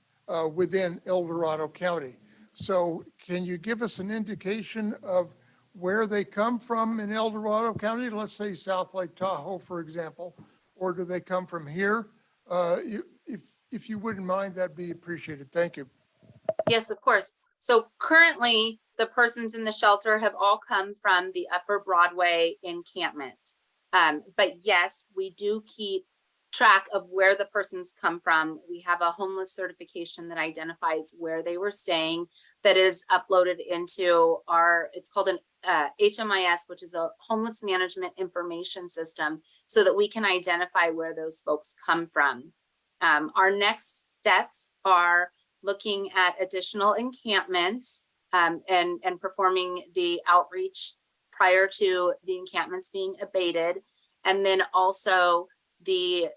within El Dorado County. So can you give us an indication of where they come from in El Dorado County? Let's say South Lake Tahoe, for example, or do they come from here? If you wouldn't mind, that'd be appreciated. Thank you. Yes, of course. So currently, the persons in the shelter have all come from the Upper Broadway encampment. But yes, we do keep track of where the persons come from. We have a homeless certification that identifies where they were staying that is uploaded into it's called an HMIS, which is a homeless management information system, so that we can identify where those folks come from. Our next steps are looking at additional encampments and performing the outreach prior to the encampments being abated. And then also the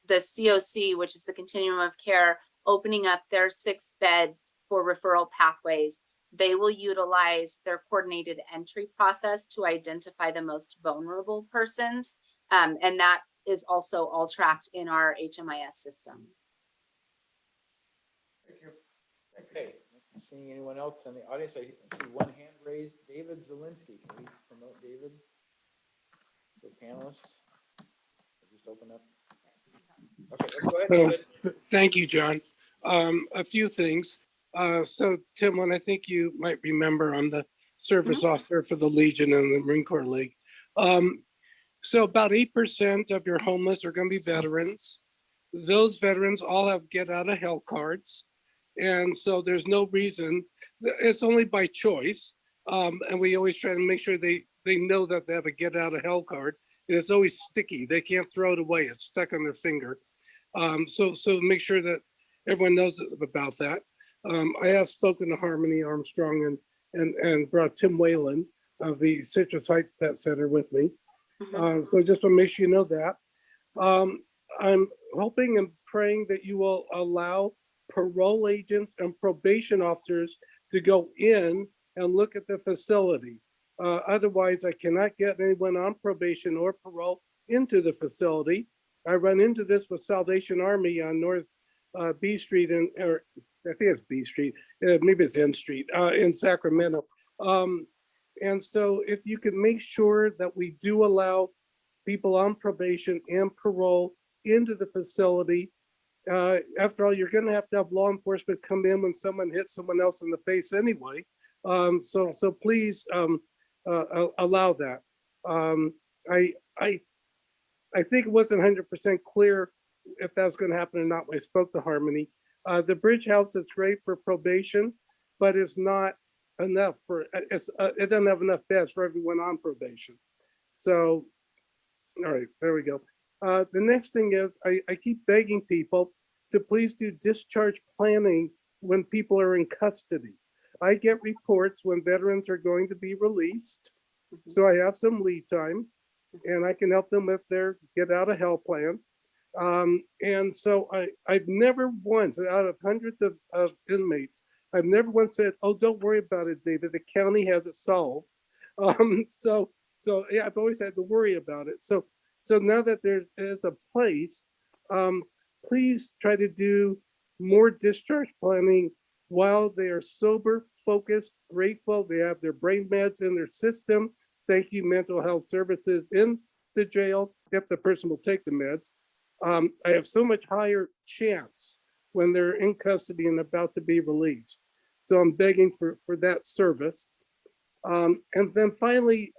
COC, which is the continuum of care, opening up their 6 beds for referral pathways. They will utilize their coordinated entry process to identify the most vulnerable persons. And that is also all tracked in our HMIS system. Thank you. Okay, not seeing anyone else in the audience. I see one hand raised. David Zielinski. Can we promote David? The panelists. Just open up. Okay, let's go ahead, David. Thank you, John. A few things. So Tim, I think you might remember, I'm the service officer for the Legion and the Marine Corps League. So about 8% of your homeless are going to be veterans. Those veterans all have get out of hell cards. And so there's no reason, it's only by choice. And we always try to make sure they know that they have a get out of hell card. And it's always sticky. They can't throw it away. It's stuck on their finger. So make sure that everyone knows about that. I have spoken to Harmony Armstrong and brought Tim Whalen of the Citrus Heights Vet Center with me. So just want to make sure you know that. I'm hoping and praying that you will allow parole agents and probation officers to go in and look at the facility. Otherwise, I cannot get anyone on probation or parole into the facility. I run into this with Salvation Army on North B Street or I think it's B Street, maybe it's N Street in Sacramento. And so if you can make sure that we do allow people on probation and parole into the facility. After all, you're gonna have to have law enforcement come in when someone hits someone else in the face anyway. So please allow that. I think it wasn't 100% clear if that was gonna happen or not when I spoke to Harmony. The bridge house is great for probation, but it's not enough for, it doesn't have enough beds for everyone on probation. So, all right, there we go. The next thing is I keep begging people to please do discharge planning when people are in custody. I get reports when veterans are going to be released. So I have some lead time and I can help them with their get out of hell plan. And so I've never once, out of hundreds of inmates, I've never once said, oh, don't worry about it, David, the county has it solved. So yeah, I've always had to worry about it. So now that there is a place, please try to do more discharge planning while they are sober, focused, grateful. They have their brain meds in their system. Thank you, mental health services in the jail, if the person will take the meds. I have so much higher chance when they're in custody and about to be released. So I'm begging for that service. And then finally,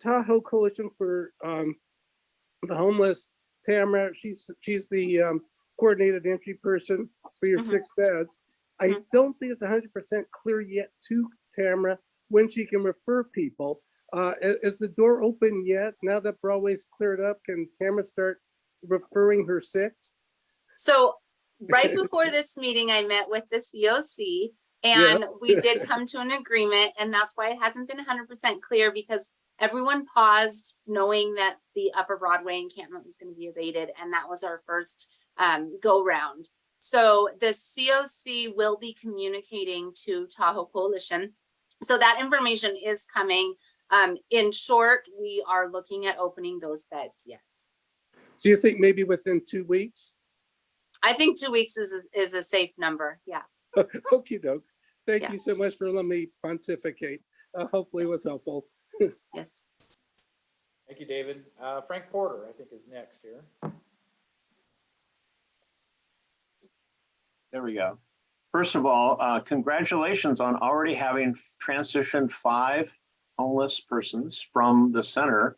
Tahoe Coalition for the Homeless, Tamara, she's the coordinated entry person for your 6 beds. I don't think it's 100% clear yet to Tamara when she can refer people. Is the door open yet? Now that Broadway's cleared up, can Tamara start referring her 6? So right before this meeting, I met with the COC and we did come to an agreement, and that's why it hasn't been 100% clear, because everyone paused knowing that the Upper Broadway encampment was going to be abated, and that was our first go round. So the COC will be communicating to Tahoe Coalition. So that information is coming. In short, we are looking at opening those beds, yes. So you think maybe within 2 weeks? I think 2 weeks is a safe number, yeah. Okie doke. Thank you so much for letting me pontificate. Hopefully it was helpful. Yes. Thank you, David. Frank Porter, I think, is next here. There we go. First of all, congratulations on already having transitioned 5 homeless persons from the center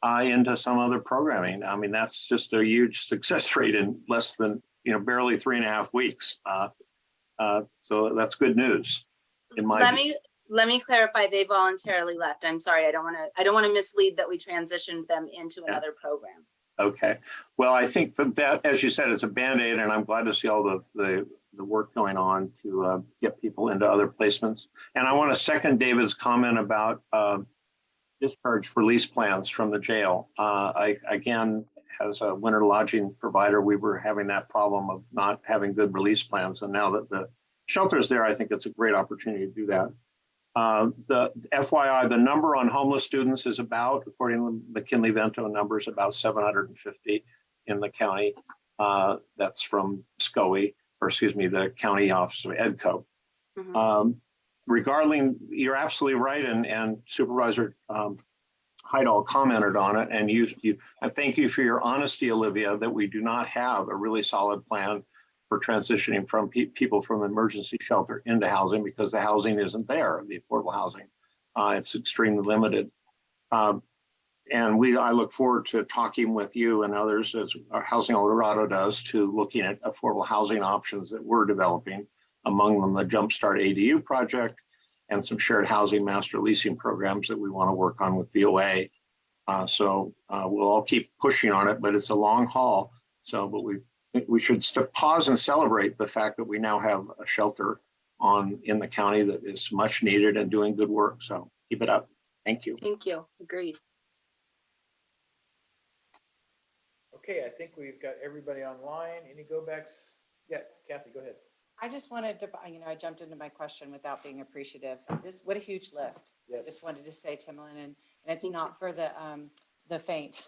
into some other programming. I mean, that's just a huge success rate in less than, barely 3.5 weeks. So that's good news in my view. Let me clarify, they voluntarily left. I'm sorry, I don't want to mislead that we transitioned them into another program. Okay. Well, I think that, as you said, it's a Band-Aid, and I'm glad to see all the work going on to get people into other placements. And I want to second David's comment about discharge release plans from the jail. Again, as a winter lodging provider, we were having that problem of not having good release plans. And now that the shelter's there, I think it's a great opportunity to do that. The FYI, the number on homeless students is about, according to the McKinley-Vento numbers, about 750 in the county. That's from SCOE, or excuse me, the county office of EDCO. Regarding, you're absolutely right, and Supervisor Heidel commented on it, and I thank you for your honesty, Olivia, that we do not have a really solid plan for transitioning from people from emergency shelter into housing, because the housing isn't there, the affordable housing. It's extremely limited. And I look forward to talking with you and others, as Housing Dorado does, to looking at affordable housing options that we're developing, among them the Jumpstart ADU project and some shared housing master leasing programs that we want to work on with VOA. So we'll all keep pushing on it, but it's a long haul. So, but we should pause and celebrate the fact that we now have a shelter in the county that is much needed and doing good work. So keep it up. Thank you. Thank you. Agreed. Okay, I think we've got everybody online. Any go backs? Yeah, Kathy, go ahead. I just wanted to, I jumped into my question without being appreciative. What a huge lift. Yes. I just wanted to say, Timlin, and it's not for the the faint.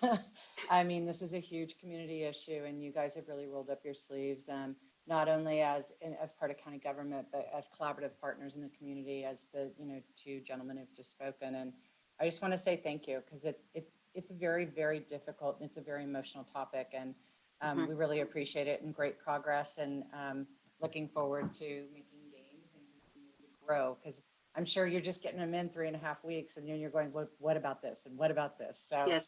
I mean, this is a huge community issue and you guys have really rolled up your sleeves, not only as part of county government, but as collaborative partners in the community, as the, two gentlemen have just spoken. And I just want to say thank you, because it's very, very difficult and it's a very emotional topic. And we really appreciate it and great progress, and looking forward to making gains and continue to grow, because I'm sure you're just getting them in 3.5 weeks and then you're going, what about this? And what about this? So, Yes.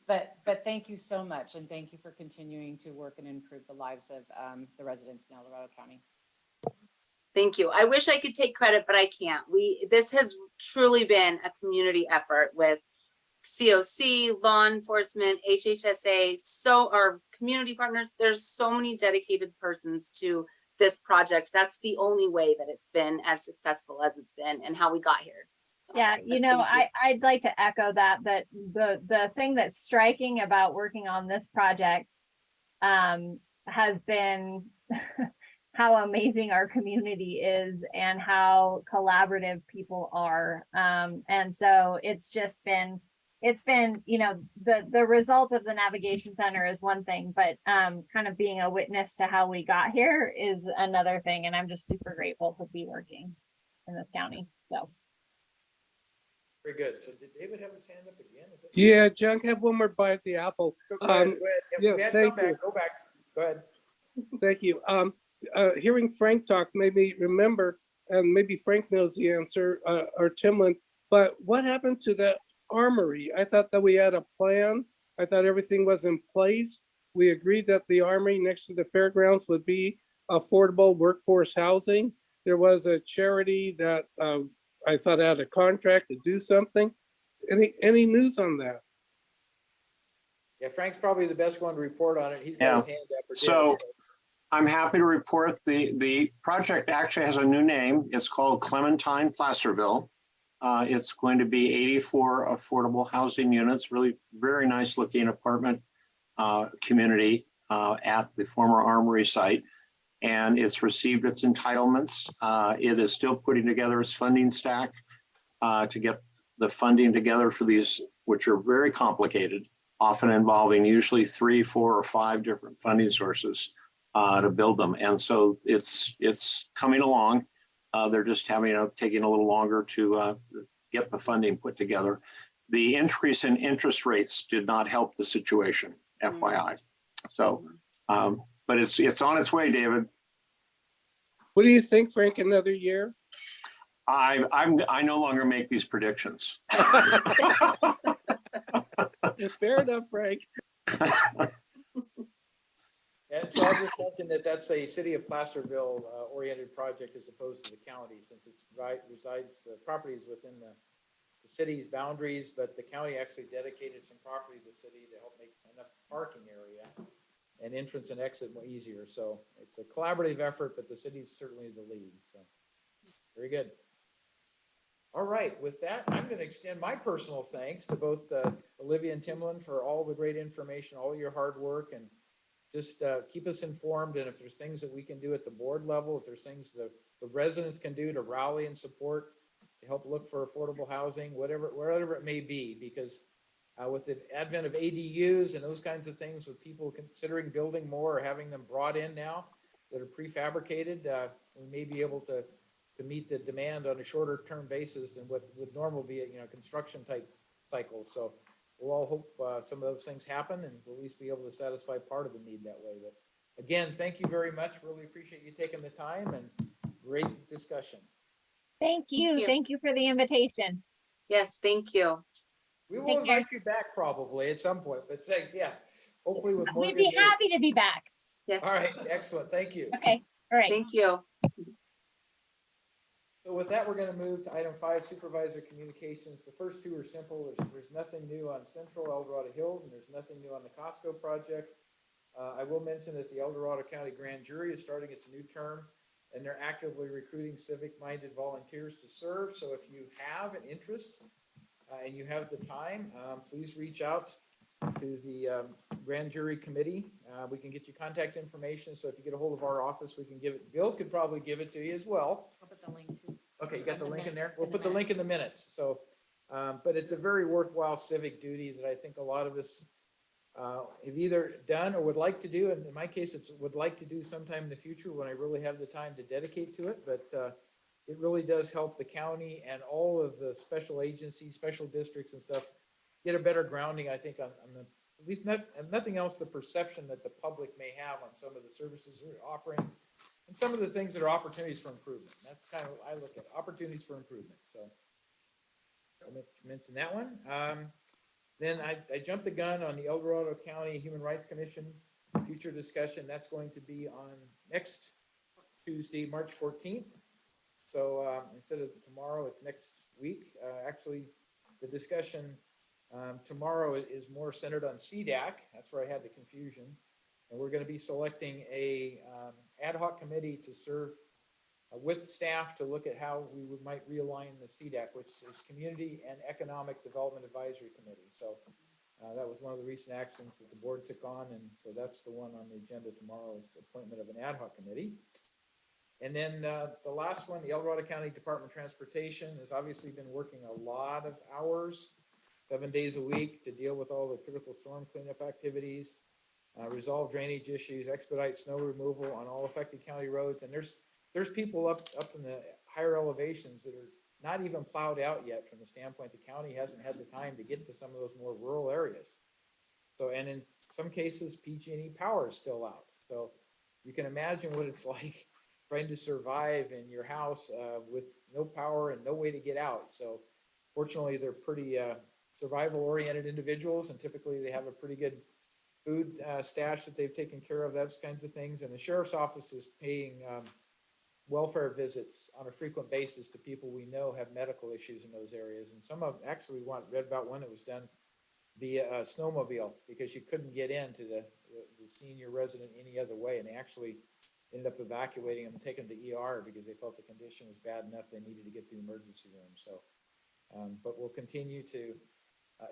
But thank you so much. And thank you for continuing to work and improve the lives of the residents in El Dorado County. Thank you. I wish I could take credit, but I can't. This has truly been a community effort with COC, law enforcement, HHSA, so our community partners. There's so many dedicated persons to this project. That's the only way that it's been as successful as it's been and how we got here. Yeah, I'd like to echo that the thing that's striking about working on this project has been how amazing our community is and how collaborative people are. And so it's been, the result of the navigation center is one thing, but kind of being a witness to how we got here is another thing. And I'm just super grateful to be working in this county. So. Very good. So did David have his hand up again? Is it? Yeah, John, have one more bite at the apple. Go ahead. Yeah, thank you. Go back. Go ahead. Thank you. Hearing Frank talk made me remember, and maybe Frank knows the answer, or Timlin, but what happened to that armory? I thought that we had a plan. I thought everything was in place. We agreed that the armory next to the fairgrounds would be affordable workforce housing. There was a charity that I thought had a contract to do something. Any news on that? Yeah, Frank's probably the best one to report on it. He's got Yeah. his hand up. So I'm happy to report the project actually has a new name. It's called Clementine Placerville. It's going to be 84 affordable housing units, really very nice looking apartment community at the former Armory site. And it's received its entitlements. It is still putting together its funding stack to get the funding together for these, which are very complicated, often involving usually 3, 4, or 5 different funding sources to build them. And so it's coming along. They're just taking a little longer to get the funding put together. The increase in interest rates did not help the situation, FYI. So, but it's on its way, David. What do you think, Frank? Another year? I no longer make these predictions. Fair enough, Frank. And so I'll just mention that that's a city of Placerville oriented project as opposed to the county, since it resides, the property is within the city's boundaries, but the county actually dedicated some property to the city to help make enough parking area and entrance and exit more easier. So it's a collaborative effort, but the city's certainly the lead. So very good. All right, with that, I'm going to extend my personal thanks to both Olivia and Timlin for all the great information, all your hard work, and just keep us informed. And if there's things that we can do at the board level, if there's things that the residents can do to rally and support, to help look for affordable housing, wherever it may be, because with the advent of ADUs and those kinds of things, with people considering building more or having them brought in now that are prefabricated, we may be able to meet the demand on a shorter term basis than what would normally be a construction type cycle. So we'll all hope some of those things happen, and we'll at least be able to satisfy part of the need that way. But again, thank you very much. Really appreciate you taking the time, and great discussion. Thank you. Thank you for the invitation. Yes, thank you. We will invite you back probably at some point, but yeah, hopefully with more. We'd be happy to be back. Yes. All right, excellent. Thank you. Okay, all right. Thank you. So with that, we're going to move to item 5, supervisor communications. The first 2 are simple. There's nothing new on Central El Dorado Hills, and there's nothing new on the Costco project. I will mention that the El Dorado County Grand Jury is starting its new term, and they're actively recruiting civic-minded volunteers to serve. So if you have an interest and you have the time, please reach out to the Grand Jury Committee. We can get you contact information. So if you get a hold of our office, we can give it. Bill could probably give it to you as well. I'll put the link too. Okay, you got the link in there? We'll put the link in the minutes. So But it's a very worthwhile civic duty that I think a lot of us have either done or would like to do. And in my case, it's would like to do sometime in the future when I really have the time to dedicate to it. But it really does help the county and all of the special agencies, special districts and stuff get a better grounding, I think, on the, at least not, and nothing else, the perception that the public may have on some of the services we're offering and some of the things that are opportunities for improvement. That's kind of, I look at opportunities for improvement. So I'll mention that one. Then I jumped the gun on the El Dorado County Human Rights Commission future discussion. That's going to be on next Tuesday, March 14th. So instead of tomorrow, it's next week. Actually, the discussion tomorrow is more centered on CDAC. That's where I had the confusion. And we're going to be selecting a ad hoc committee to serve with staff to look at how we might realign the CDAC, which is Community and Economic Development Advisory Committee. So that was one of the recent actions that the board took on. And so that's the one on the agenda tomorrow is appointment of an ad hoc committee. And then the last one, the El Dorado County Department of Transportation has obviously been working a lot of hours, 7 days a week, to deal with all the critical storm cleanup activities, resolve drainage issues, expedite snow removal on all affected county roads. And there's people up in the higher elevations that are not even plowed out yet from the standpoint the county hasn't had the time to get to some of those more rural areas. So, and in some cases, PG&E power is still out. So you can imagine what it's like trying to survive in your house with no power and no way to get out. So fortunately, they're pretty survival-oriented individuals, and typically they have a pretty good food stash that they've taken care of, those kinds of things. And the sheriff's office is paying welfare visits on a frequent basis to people we know have medical issues in those areas. And some of actually read about one that was done via a snowmobile because you couldn't get into the senior resident any other way. And they actually ended up evacuating them and taking them to ER because they felt the condition was bad enough they needed to get to the emergency room. So, but we'll continue to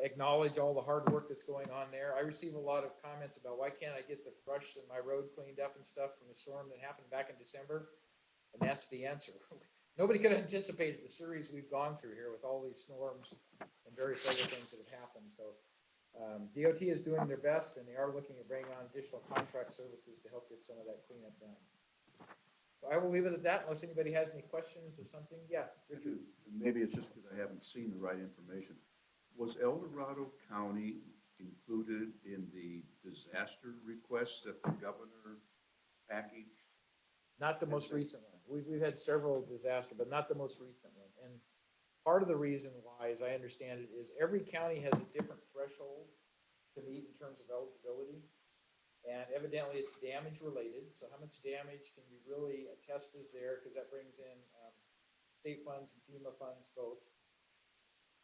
acknowledge all the hard work that's going on there. I receive a lot of comments about why can't I get the brush in my road cleaned up and stuff from the storm that happened back in December. And that's the answer. Nobody could have anticipated the series we've gone through here with all these storms and various other things that have happened. So DOT is doing their best, and they are looking at bringing on additional contract services to help get some of that cleanup done. So I will leave it at that unless anybody has any questions or something. Yeah, Richard. Maybe it's just because I haven't seen the right information. Was El Dorado County included in the disaster request that the governor packaged? Not the most recent one. We've had several disasters, but not the most recent one. And part of the reason why, as I understand it, is every county has a different threshold to meet in terms of eligibility. And evidently it's damage related. So how much damage can you really attest is there? Because that brings in state funds and FEMA funds both.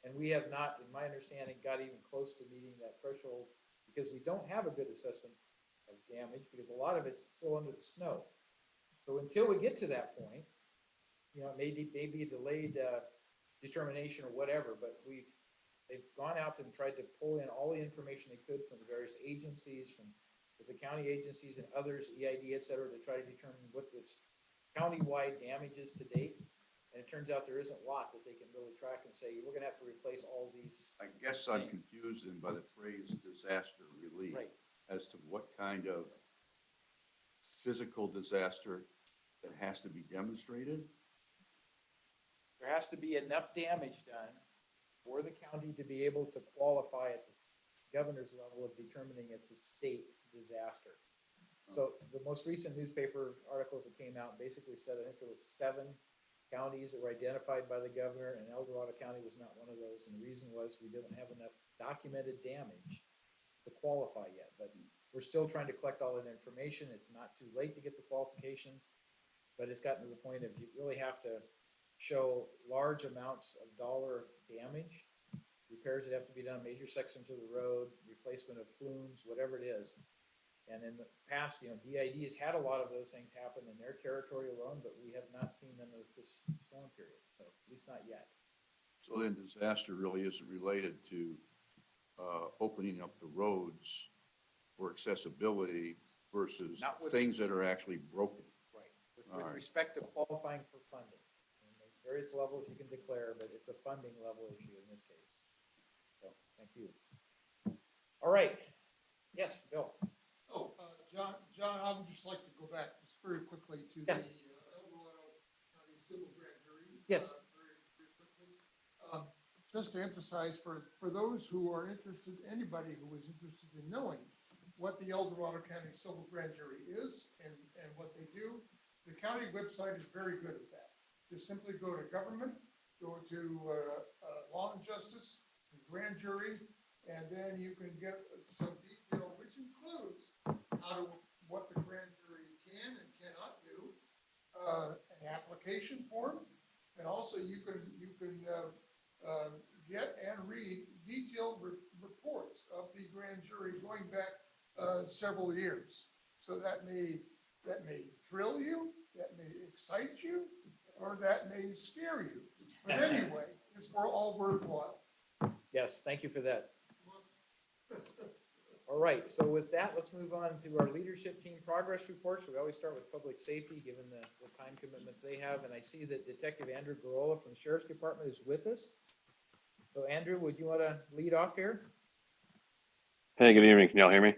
And we have not, in my understanding, got even close to meeting that threshold because we don't have a good assessment of damage because a lot of it's still under the snow. So until we get to that point, you know, maybe a delayed determination or whatever, but they've gone out and tried to pull in all the information they could from the various agencies, from the county agencies and others, EID, et cetera, to try to determine what this county-wide damage is to date. And it turns out there isn't a lot that they can really track and say, we're gonna have to replace all these. I guess I'm confused then by the phrase disaster relief. Right. As to what kind of physical disaster that has to be demonstrated? There has to be enough damage done for the county to be able to qualify at the governor's level of determining it's a state disaster. So the most recent newspaper articles that came out basically said, I think there was 7 counties that were identified by the governor, and El Dorado County was not one of those. And the reason was we didn't have enough documented damage to qualify yet. But we're still trying to collect all that information. It's not too late to get the qualifications, but it's gotten to the point of you really have to show large amounts of dollar damage, repairs that have to be done, major sections of the road, replacement of flumes, whatever it is. And in the past, you know, DID has had a lot of those things happen in their territory alone, but we have not seen them with this storm period, so at least not yet. So then disaster really isn't related to opening up the roads for accessibility versus things that are actually broken. Right. With respect to qualifying for funding. And various levels you can declare, but it's a funding level issue in this case. So, thank you. All right. Yes, Bill. John, I would just like to go back just very quickly to the El Dorado County Civil Grand Jury. Yes. Very quickly. Just to emphasize for those who are interested, anybody who is interested in knowing what the El Dorado County Civil Grand Jury is and what they do, the county website is very good at that. Just simply go to government, go to law and justice, and grand jury, and then you can get some detail, which includes what the grand jury can and cannot do, an application form, and also you can get and read detailed reports of the grand jury going back several years. So that may thrill you, that may excite you, or that may scare you. But anyway, it's all worthwhile. Yes, thank you for that. All right, so with that, let's move on to our leadership team progress reports. We always start with public safety, given the time commitments they have. And I see that Detective Andrew Garola from the Sheriff's Department is with us. So Andrew, would you want to lead off here? Hey, good evening. Can y'all hear me?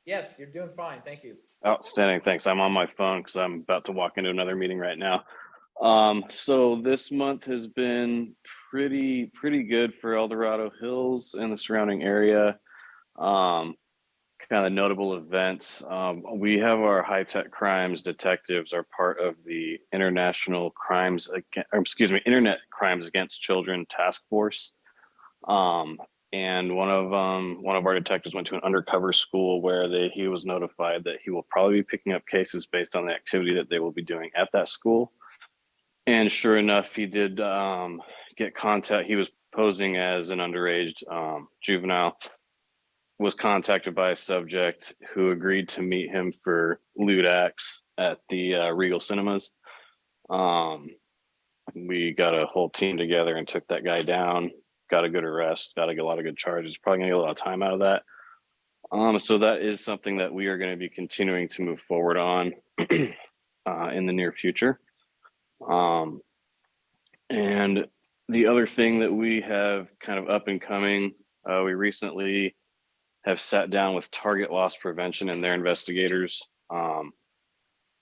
Yes, you're doing fine. Thank you. Outstanding. Thanks. I'm on my phone because I'm about to walk into another meeting right now. So this month has been pretty good for El Dorado Hills and the surrounding area. Kind of notable events. We have our high-tech crimes detectives are part of the Internet Crimes Against Children Task Force. And one of our detectives went to an undercover school where he was notified that he will probably be picking up cases based on the activity that they will be doing at that school. And sure enough, he did get contact. He was posing as an underage juvenile, was contacted by a subject who agreed to meet him for lewd acts at the Regal Cinemas. We got a whole team together and took that guy down, got a good arrest, got a lot of good charges, probably gonna get a lot of time out of that. So that is something that we are going to be continuing to move forward on in the near future. And the other thing that we have kind of up and coming, we recently have sat down with Target Loss Prevention and their investigators.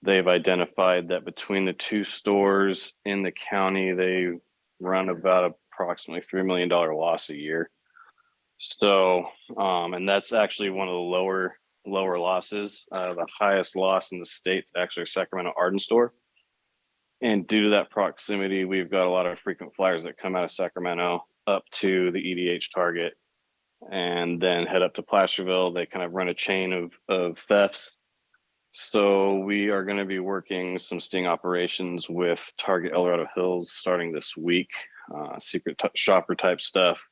They've identified that between the two stores in the county, they run about approximately $3 million loss a year. So, and that's actually one of the lower losses. The highest loss in the state's actually Sacramento Arden store. And due to that proximity, we've got a lot of frequent flyers that come out of Sacramento up to the EDH Target and then head up to Placerville. They kind of run a chain of thefts. So we are going to be working some sting operations with Target El Dorado Hills starting this week, secret shopper type stuff,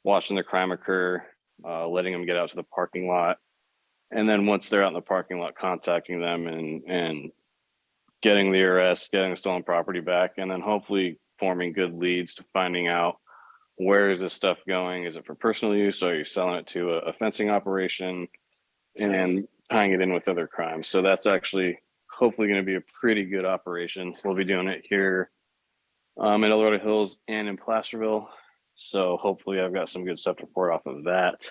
watching the crime occur, letting them get out to the parking lot. And then once they're out in the parking lot, contacting them and getting the arrest, getting the stolen property back, and then hopefully forming good leads to finding out where is this stuff going? Is it for personal use? Or are you selling it to a fencing operation and tying it in with other crimes? So that's actually hopefully going to be a pretty good operation. We'll be doing it here in El Dorado Hills and in Placerville. So hopefully I've got some good stuff to report off of that.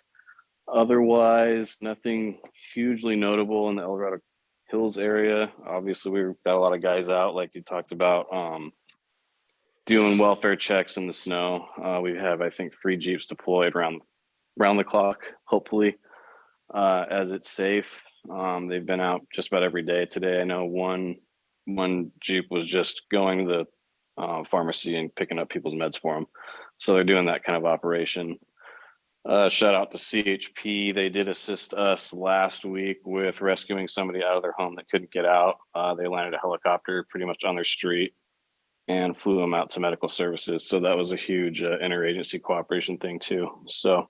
Otherwise, nothing hugely notable in the El Dorado Hills area. Obviously, we've got a lot of guys out, like you talked about, doing welfare checks in the snow. We have, I think, 3 Jeeps deployed around the clock, hopefully, as it's safe. They've been out just about every day today. I know one Jeep was just going to the pharmacy and picking up people's meds for them. So they're doing that kind of operation. Shout out to CHP. They did assist us last week with rescuing somebody out of their home that couldn't get out. They landed a helicopter pretty much on their street and flew them out to medical services. So that was a huge interagency cooperation thing too. So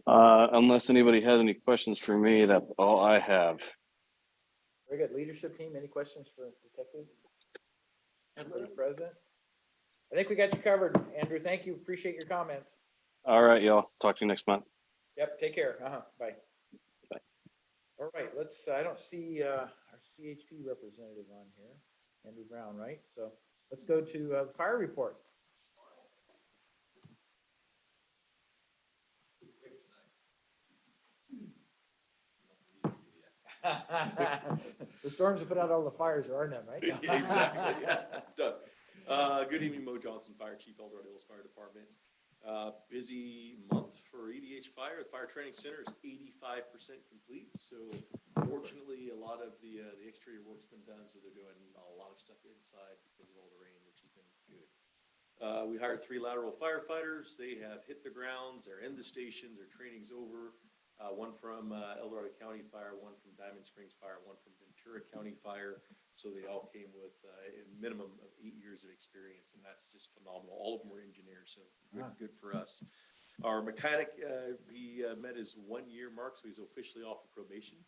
unless anybody has any questions for me, that's all I have. Very good. Leadership team, any questions for Detective? Everybody present? I think we got you covered, Andrew. Thank you. Appreciate your comments. All right, y'all. Talk to you next month. Yep, take care. Bye. Bye. All right, I don't see our CHP representative on here, Andrew Brown, right? So Let's go to the fire report. The storms have put out all the fires, there are none, right? Yeah, exactly, yeah, done. Good evening, Mo Johnson, Fire Chief, El Dorado Hills Fire Department. Busy month for EDH Fire. The Fire Training Center is 85% complete, so fortunately, a lot of the exterior work's been done, so they're doing a lot of stuff inside because of all the rain, which has been good. We hired 3 lateral firefighters. They have hit the grounds, they're in the stations, their training's over. One from El Dorado County Fire, one from Diamond Springs Fire, one from Ventura County Fire. So they all came with a minimum of 8 years of experience, and that's just phenomenal. All of them were engineers, so good for us. Our mechanic, he met his 1-year mark, so he's officially off of probation,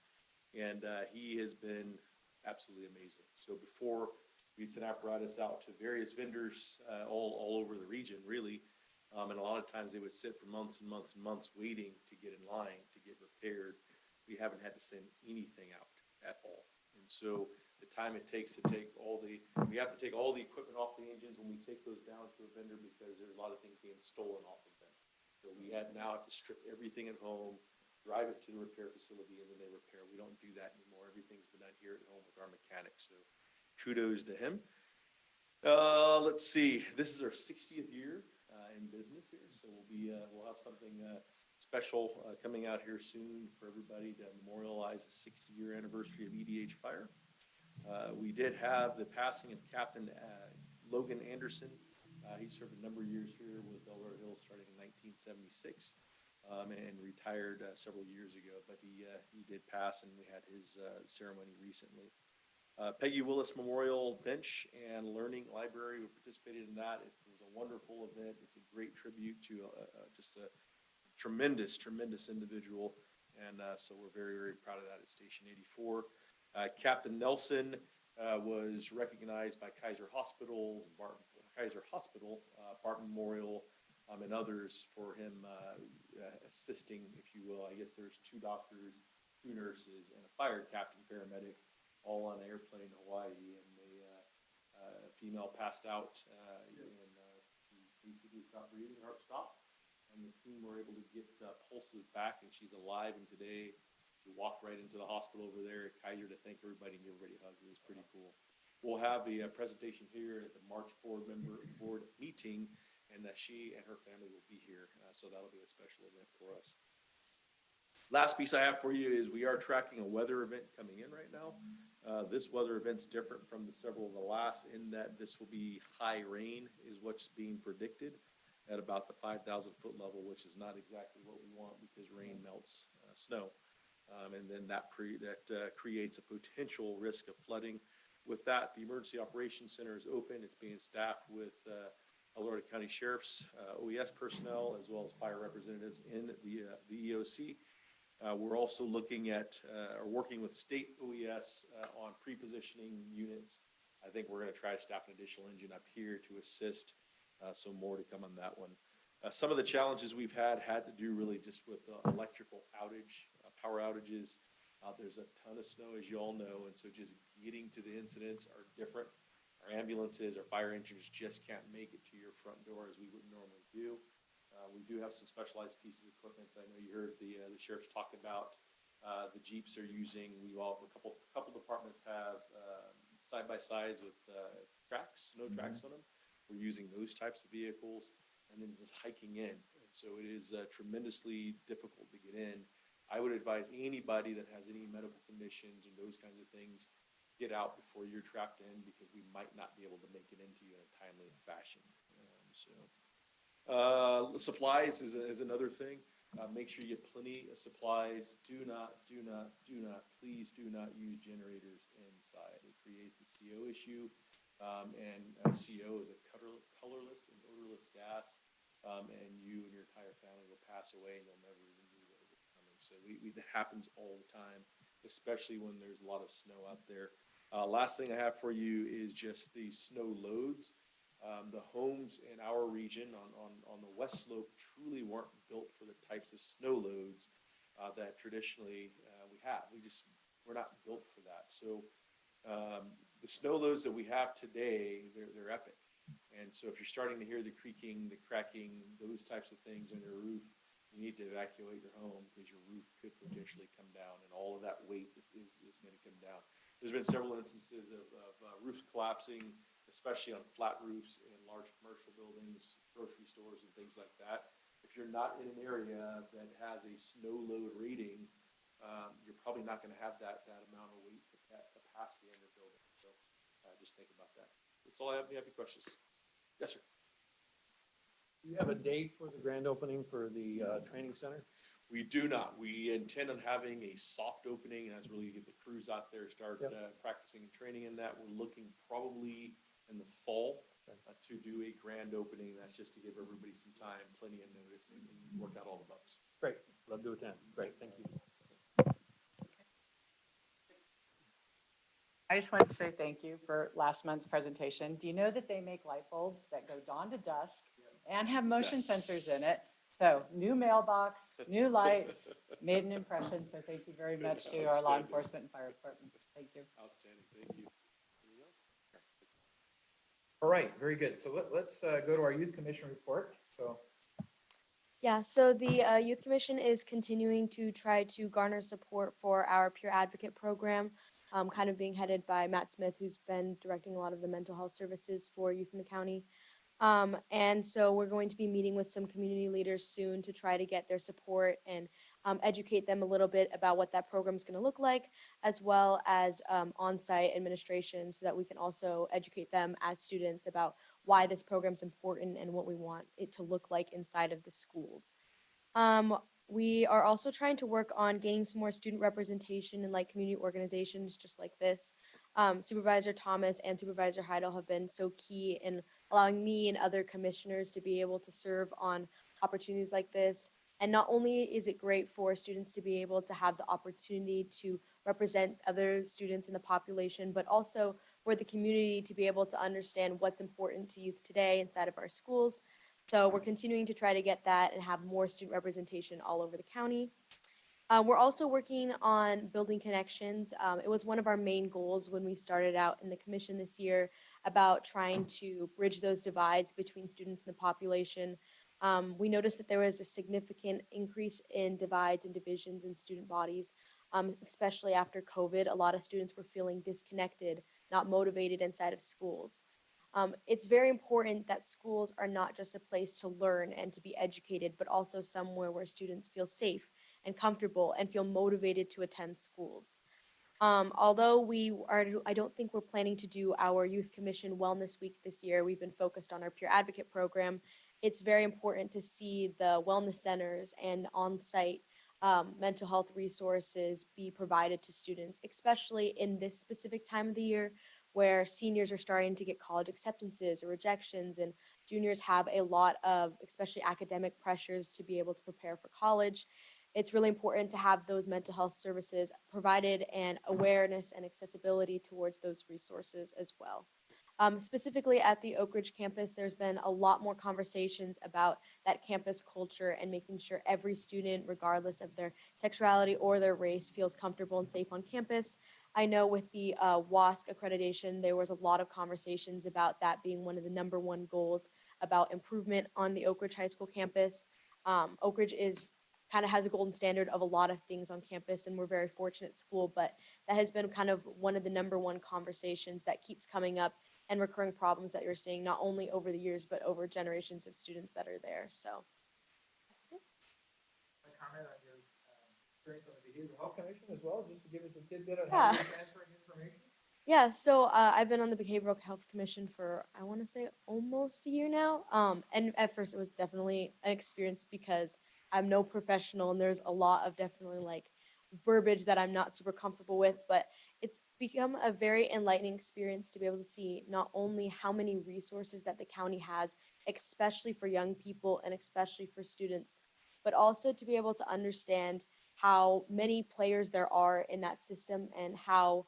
and he has been absolutely amazing. So before, we'd send apparatus out to various vendors all over the region, really. And a lot of times they would sit for months and months and months waiting to get in line to get repaired. We haven't had to send anything out at all. And so the time it takes to we have to take all the equipment off the engines when we take those down to a vendor because there's a lot of things being stolen off of them. So we now have to strip everything at home, drive it to the repair facility, and then they repair. We don't do that anymore. Everything's been done here at home with our mechanics. So kudos to him. Let's see. This is our 60th year in business here, so we'll have something special coming out here soon for everybody to memorialize the 60-year anniversary of EDH Fire. We did have the passing of Captain Logan Anderson. He served a number of years here with El Dorado Hills starting in 1976 and retired several years ago, but he did pass, and we had his ceremony recently. Peggy Willis Memorial Bench and Learning Library, we participated in that. It was a wonderful event. It's a great tribute to just a tremendous individual. And so we're very, very proud of that at Station 84. Captain Nelson was recognized by Kaiser Hospitals, Kaiser Hospital, Barton Memorial, and others for him assisting, if you will. I guess there's 2 doctors, 2 nurses, and a fire captain paramedic all on an airplane in Hawaii, and a female passed out, and she basically stopped breathing, her heart stopped, and the team were able to get pulses back, and she's alive, and today we walked right into the hospital over there at Kaiser to thank everybody and give everybody a hug. It was pretty cool. We'll have a presentation here at the March board meeting, and she and her family will be here, so that'll be a special event for us. Last piece I have for you is we are tracking a weather event coming in right now. This weather event's different from several of the last in that this will be high rain is what's being predicted at about the 5,000 foot level, which is not exactly what we want because rain melts snow. And then that creates a potential risk of flooding. With that, the Emergency Operations Center is open. It's being staffed with El Dorado County Sheriff's OES personnel as well as fire representatives in the EOC. We're also looking at or working with state OES on pre-positioning units. I think we're going to try to staff an additional engine up here to assist, so more to come on that one. Some of the challenges we've had to do really just with electrical outage, power outages. There's a ton of snow, as you all know, and so just getting to the incidents are different. Our ambulances, our fire engines just can't make it to your front door as we would normally do. We do have some specialized pieces of equipment. I know you heard the sheriff's talk about the Jeeps are using. A couple departments have side-by-sides with tracks, snow tracks on them. We're using those types of vehicles and then just hiking in. And so it is tremendously difficult to get in. I would advise anybody that has any medical conditions and those kinds of things, get out before you're trapped in because we might not be able to make it into you in a timely fashion. Supplies is another thing. Make sure you have plenty of supplies. Please do not use generators inside. It creates a CO issue, and CO is a colorless and odorless gas, and you and your entire family will pass away and you'll never even know what was coming. So that happens all the time, especially when there's a lot of snow out there. Last thing I have for you is just the snow loads. The homes in our region on the west slope truly weren't built for the types of snow loads that traditionally we have. We're not built for that. So The snow loads that we have today, they're epic. And so if you're starting to hear the creaking, the cracking, those types of things on your roof, you need to evacuate your home because your roof could potentially come down and all of that weight is going to come down. There's been several instances of roofs collapsing, especially on flat roofs in large commercial buildings, grocery stores and things like that. If you're not in an area that has a snow load rating, you're probably not going to have that amount of weight capacity in your building. So just think about that. That's all I have. If you have any questions? Yes, sir. Do you have a date for the grand opening for the training center? We do not. We intend on having a soft opening, and that's really to get the crews out there, start practicing and training in that. We're looking probably in the fall to do a grand opening. That's just to give everybody some time, plenty of notice, and work out all the bugs. Great. Love to attend. Great. Thank you. I just wanted to say thank you for last month's presentation. Do you know that they make light bulbs that go dawn to dusk and have motion sensors in it? So new mailbox, new lights, made an impression. So thank you very much to our law enforcement and fire department. Thank you. Outstanding. Thank you. Anything else? All right, very good. So let's go to our youth commission report. So Yeah, so the Youth Commission is continuing to try to garner support for our peer advocate program, kind of being headed by Matt Smith, who's been directing a lot of the mental health services for youth in the county. And so we're going to be meeting with some community leaders soon to try to get their support and educate them a little bit about what that program is going to look like, as well as on-site administration, so that we can also educate them as students about why this program is important and what we want it to look like inside of the schools. We are also trying to work on gaining some more student representation in like community organizations just like this. Supervisor Thomas and Supervisor Heidel have been so key in allowing me and other commissioners to be able to serve on opportunities like this. And not only is it great for students to be able to have the opportunity to represent other students in the population, but also for the community to be able to understand what's important to youth today inside of our schools. So we're continuing to try to get that and have more student representation all over the county. We're also working on building connections. It was one of our main goals when we started out in the commission this year about trying to bridge those divides between students and the population. We noticed that there was a significant increase in divides and divisions in student bodies, especially after COVID. A lot of students were feeling disconnected, not motivated inside of schools. It's very important that schools are not just a place to learn and to be educated, but also somewhere where students feel safe and comfortable and feel motivated to attend schools. Although I don't think we're planning to do our Youth Commission Wellness Week this year. We've been focused on our peer advocate program. It's very important to see the wellness centers and on-site mental health resources be provided to students, especially in this specific time of the year where seniors are starting to get college acceptances or rejections, and juniors have a lot of, especially academic pressures to be able to prepare for college. It's really important to have those mental health services provided and awareness and accessibility towards those resources as well. Specifically at the Oak Ridge campus, there's been a lot more conversations about that campus culture and making sure every student, regardless of their sexuality or their race, feels comfortable and safe on campus. I know with the WASC accreditation, there was a lot of conversations about that being one of the #1 goals about improvement on the Oak Ridge High School campus. Oak Ridge kind of has a golden standard of a lot of things on campus, and we're very fortunate school, but that has been kind of one of the #1 conversations that keeps coming up and recurring problems that you're seeing not only over the years, but over generations of students that are there. So that's it. comment on your experience on the Behavioral Health Commission as well, just to give us a tidbit on Yeah. how you're transferring information? Yeah, so I've been on the Behavioral Health Commission for, I want to say, almost a year now. And at first it was definitely an experience because I'm no professional and there's a lot of definitely like verbiage that I'm not super comfortable with, but it's become a very enlightening experience to be able to see not only how many resources that the county has, especially for young people and especially for students, but also to be able to understand how many players there are in that system and how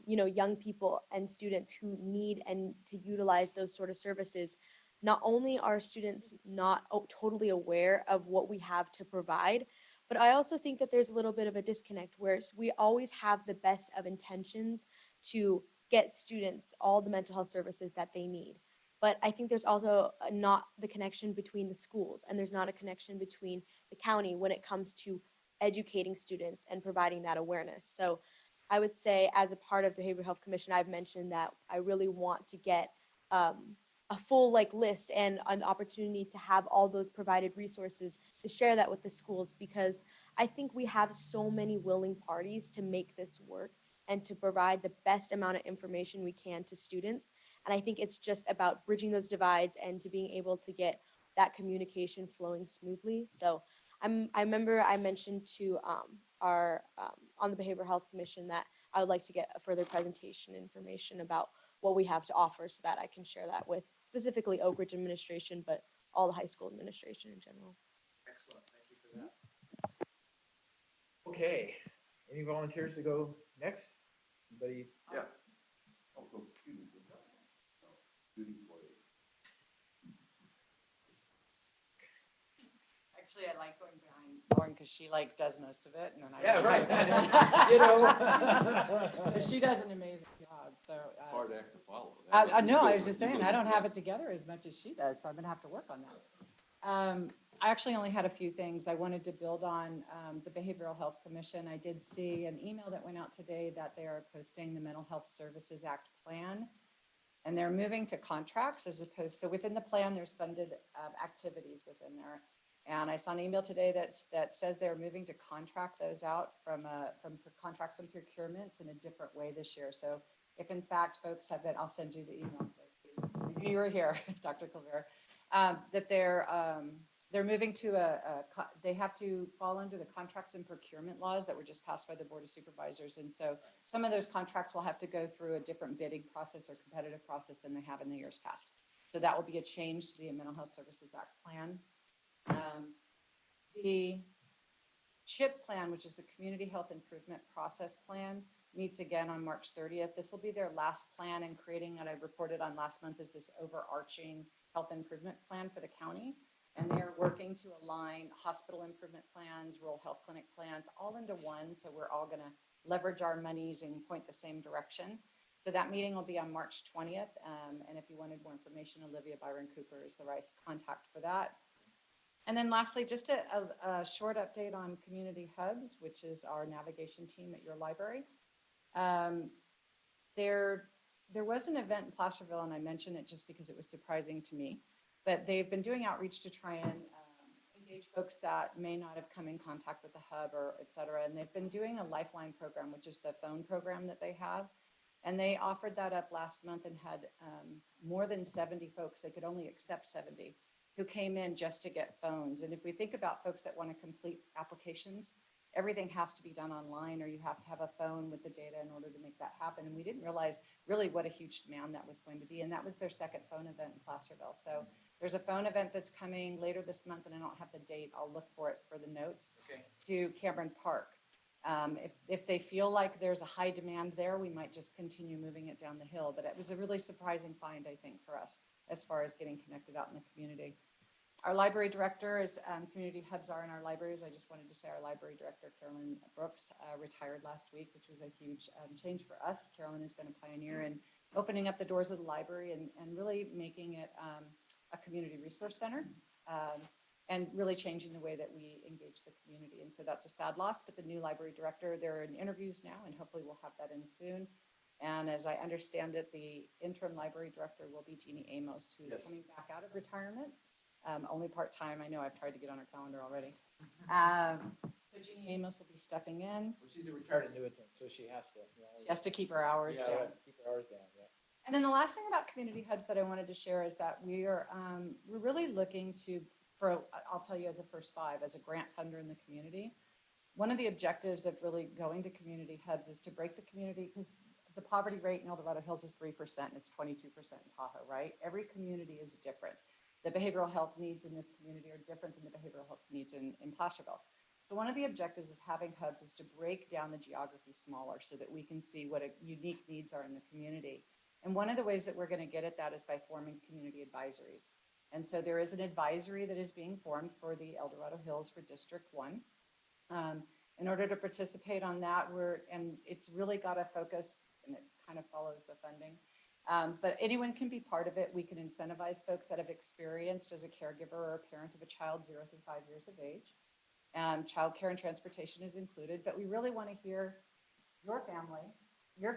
young people and students who need and to utilize those sort of services. Not only are students not totally aware of what we have to provide, but I also think that there's a little bit of a disconnect where we always have the best of intentions to get students all the mental health services that they need. But I think there's also not the connection between the schools, and there's not a connection between the county when it comes to educating students and providing that awareness. So I would say, as a part of the Behavioral Health Commission, I've mentioned that I really want to get a full list and an opportunity to have all those provided resources to share that with the schools, because I think we have so many willing parties to make this work and to provide the best amount of information we can to students. And I think it's just about bridging those divides and to being able to get that communication flowing smoothly. So I remember I mentioned to our on the Behavioral Health Commission that I would like to get a further presentation information about what we have to offer, so that I can share that with specifically Oak Ridge administration, but all the high school administration in general. Excellent, thank you for that. Okay, any volunteers to go next? Anybody? Yeah. I'll go student. Student play. Actually, I like going behind Lauren because she does most of it, and then I Yeah, just right. so she does an amazing job. So Hard act to follow. I know. I was just saying I don't have it together as much as she does, so I'm gonna have to work on that. I actually only had a few things I wanted to build on. The Behavioral Health Commission. I did see an email that went out today that they are posting the Mental Health Services Act plan, and they're moving to contracts as opposed. So within the plan, there's funded activities within there. And I saw an email today that says they're moving to contract those out from contracts and procurements in a different way this year. So if in fact folks have been, I'll send you the email. You were here, Dr. Culver, that they're moving to they have to fall under the contracts and procurement laws that were just passed by the Board of Supervisors. And so some of those contracts will have to go through a different bidding process or competitive process than they have in the years past. So that will be a change to the Mental Health Services Act plan. The CHIP plan, which is the Community Health Improvement Process Plan, meets again on March 30th. This will be their last plan in creating, what I reported on last month, is this overarching health improvement plan for the county. And they're working to align hospital improvement plans, rural health clinic plans, all into one. So we're all gonna leverage our monies and point the same direction. So that meeting will be on March 20th. And if you wanted more information, Olivia Byron Cooper is the right contact for that. And then lastly, just a short update on Community Hubs, which is our navigation team at your library. There was an event in Placerville, and I mentioned it just because it was surprising to me, but they've been doing outreach to try and engage folks that may not have come in contact with the hub or et cetera. And they've been doing a Lifeline program, which is the phone program that they have. And they offered that up last month and had more than 70 folks. They could only accept 70 who came in just to get phones. And if we think about folks that want to complete applications, everything has to be done online, or you have to have a phone with the data in order to make that happen. And we didn't realize really what a huge demand that was going to be. And that was their second phone event in Placerville. So there's a phone event that's coming later this month, and I don't have the date. I'll look for it for the notes, to Cameron Park. If they feel like there's a high demand there, we might just continue moving it down the hill. But it was a really surprising find, I think, for us as far as getting connected out in the community. Our library director is, community hubs are in our libraries. I just wanted to say our library director, Carolyn Brooks, retired last week, which was a huge change for us. Carolyn has been a pioneer in opening up the doors of the library and really making it a community resource center. And really changing the way that we engage the community. And so that's a sad loss, but the new library director, they're in interviews now, and hopefully we'll have that in soon. And as I understand it, the interim library director will be Jeannie Amos, who's coming back out of retirement, only part-time. I know I've tried to get on her calendar already. So Jeannie Amos will be stepping in. Well, she's a retired annuitant, so she has to. She has to keep her hours down. Keep her hours down, yeah. And then the last thing about community hubs that I wanted to share is that we're really looking to, I'll tell you as a first five, as a grant funder in the community, one of the objectives of really going to community hubs is to break the community, because the poverty rate in El Dorado Hills is 3% and it's 22% in Tahoe, right? Every community is different. The behavioral health needs in this community are different than the behavioral health needs in Placerville. So one of the objectives of having hubs is to break down the geography smaller so that we can see what unique needs are in the community. And one of the ways that we're going to get at that is by forming community advisories. And so there is an advisory that is being formed for the El Dorado Hills for District 1. In order to participate on that, and it's really got a focus, and it kind of follows the funding. But anyone can be part of it. We can incentivize folks that have experienced as a caregiver or a parent of a child 0 through 5 years of age. Childcare and transportation is included, but we really want to hear your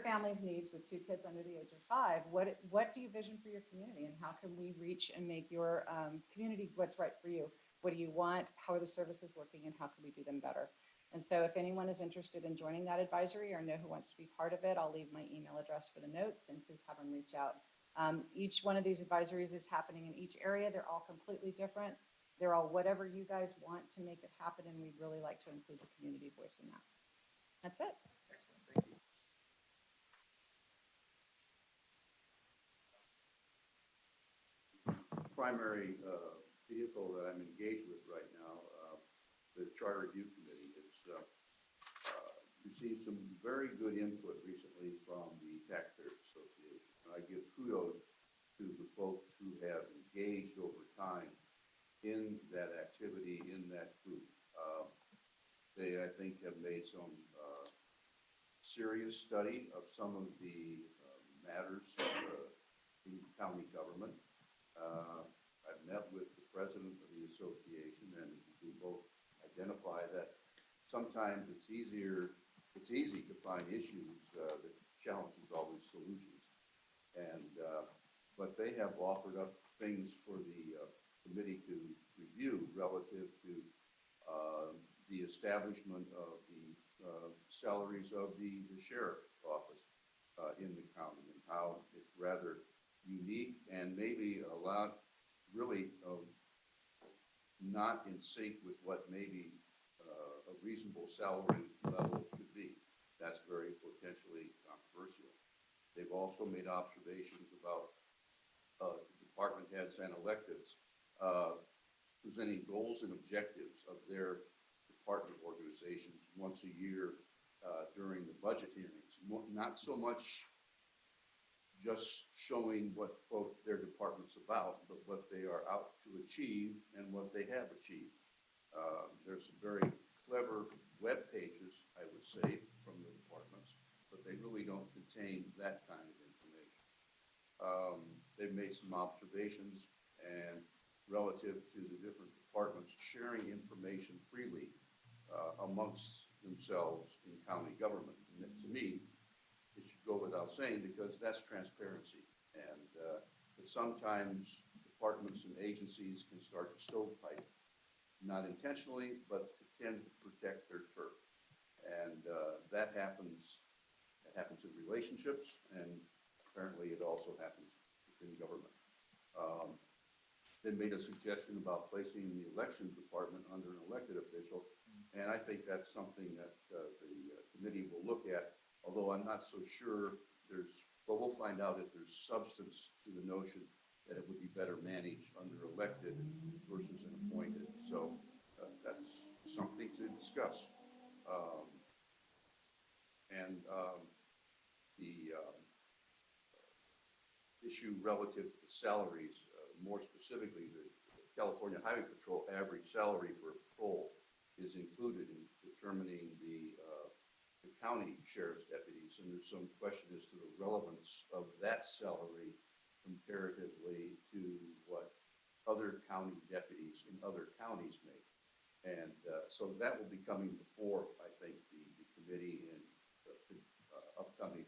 family's needs with 2 kids under the age of 5. What do you vision for your community, and how can we reach and make your community what's right for you? What do you want? How are the services working, and how can we do them better? And so if anyone is interested in joining that advisory or know who wants to be part of it, I'll leave my email address for the notes, and please have them reach out. Each one of these advisories is happening in each area. They're all completely different. They're all whatever you guys want to make it happen, and we'd really like to include the community voice in that. That's it. Excellent, thank you. Primary vehicle that I'm engaged with right now, the Charter Review Committee, has received some very good input recently from the Taxpayers Association. And I give kudos to the folks who have engaged over time in that activity, in that group. They, I think, have made some serious study of some of the matters in county government. I've met with the president of the association, and we both identify that sometimes it's easy to find issues. The challenge is always solutions. And but they have offered up things for the committee to review relative to the establishment of the salaries of the sheriff's office in the county, and how it's rather unique and maybe a lot really not in sync with what maybe a reasonable salary level could be. That's very potentially controversial. They've also made observations about department heads and electeds presenting goals and objectives of their department organizations once a year during the budget hearings. Not so much just showing what, quote, their department's about, but what they are out to achieve and what they have achieved. There's some very clever web pages, I would say, from the departments, but they really don't contain that kind of information. They've made some observations and relative to the different departments sharing information freely amongst themselves in county government. And to me, it should go without saying, because that's transparency. And but sometimes departments and agencies can start to stovepipe, not intentionally, but to tend to protect their turf. And that happens in relationships, and apparently it also happens within government. They made a suggestion about placing the elections department under an elected official, and I think that's something that the committee will look at. Although I'm not so sure but we'll find out if there's substance to the notion that it would be better managed under elected versus an appointed. So that's something to discuss. The issue relative to the salaries, more specifically, the California Highway Patrol average salary for a patrol is included in determining the county sheriff's deputies, and there's some question as to the relevance of that salary comparatively to what other county deputies in other counties make. And so that will be coming before, I think, the committee in upcoming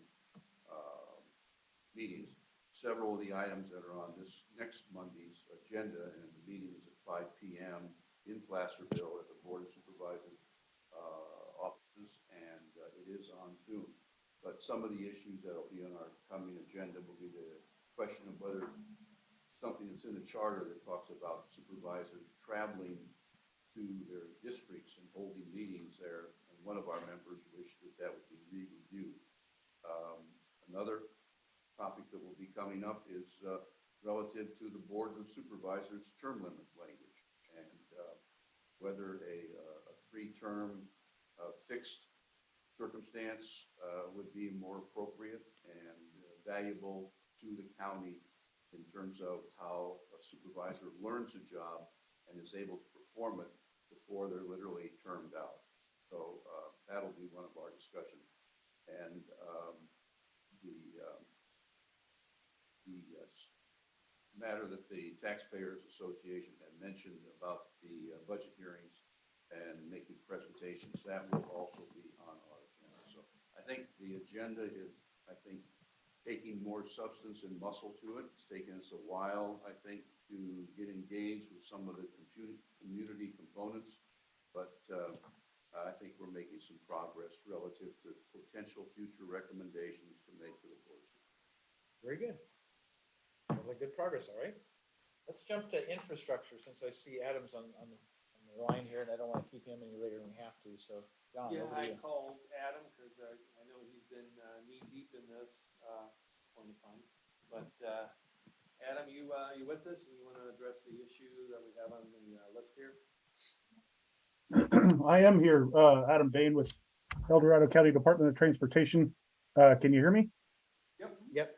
meetings. Several of the items that are on this next Monday's agenda, and the meeting is at 5 p.m. in Placerville at the Board of Supervisors offices, and it is on Zoom. But some of the issues that will be on our coming agenda will be the question of whether something that's in the charter that talks about supervisors traveling to their districts and holding meetings there, and one of our members wished that that would be re-reviewed. Another topic that will be coming up is relative to the Board of Supervisors term limit language, and whether a 3-term fixed circumstance would be more appropriate and valuable to the county in terms of how a supervisor learns a job and is able to perform it before they're literally termed out. So that'll be one of our discussions. And the matter that the Taxpayers Association had mentioned about the budget hearings and making presentations, that will also be on our agenda. So I think the agenda is, taking more substance and muscle to it. It's taken us a while, I think, to get engaged with some of the community components, but I think we're making some progress relative to potential future recommendations to make to the board. Very good. Sounds like good progress, all right? Let's jump to infrastructure since I see Adam's on the line here and I don't want to keep him any later than we have to. So, John, Yeah, over to I you. called Adam because I know he's been knee deep in this point of time. But Adam, you with us and you want to address the issue that we have on the list here? I am here, Adam Bain with El Dorado County Department of Transportation. Can you hear me? Yep.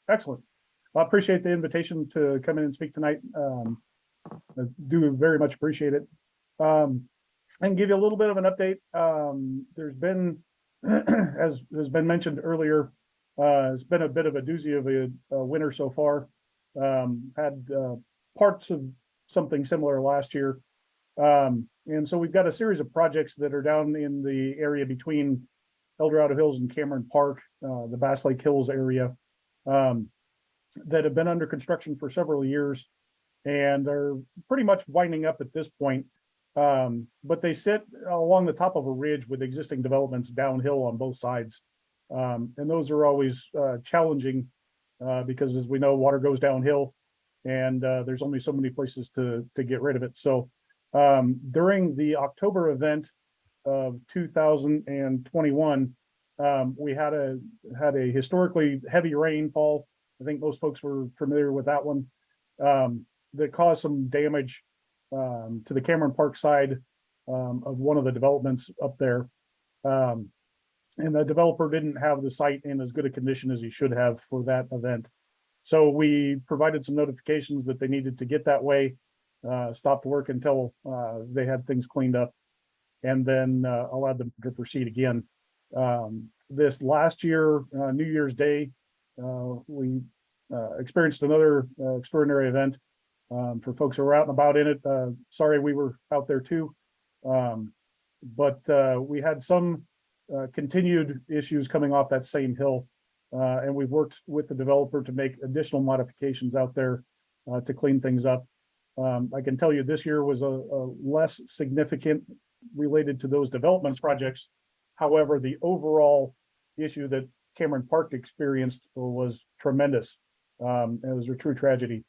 Excellent. I appreciate the invitation to come in and speak tonight. I do very much appreciate it. I can give you a little bit of an update. There's been, as has been mentioned earlier, it's been a bit of a doozy of a winter so far. Had parts of something similar last year. And so we've got a series of projects that are down in the area between El Dorado Hills and Cameron Park, the Bass Lake Hills area, that have been under construction for several years and are pretty much winding up at this point. But they sit along the top of a ridge with existing developments downhill on both sides. And those are always challenging because, as we know, water goes downhill and there's only so many places to get rid of it. So during the October event of 2021, we had a historically heavy rainfall. I think most folks were familiar with that one, that caused some damage to the Cameron Park side of one of the developments up there. And the developer didn't have the site in as good a condition as he should have for that event. So we provided some notifications that they needed to get that way, stopped work until they had things cleaned up, and then allowed them to proceed again. This last year, New Year's Day, we experienced another extraordinary event. For folks who were out and about in it, sorry we were out there too. But we had some continued issues coming off that same hill. And we've worked with the developer to make additional modifications out there to clean things up. I can tell you this year was a less significant related to those development projects. However, the overall issue that Cameron Park experienced was tremendous. It was a true tragedy.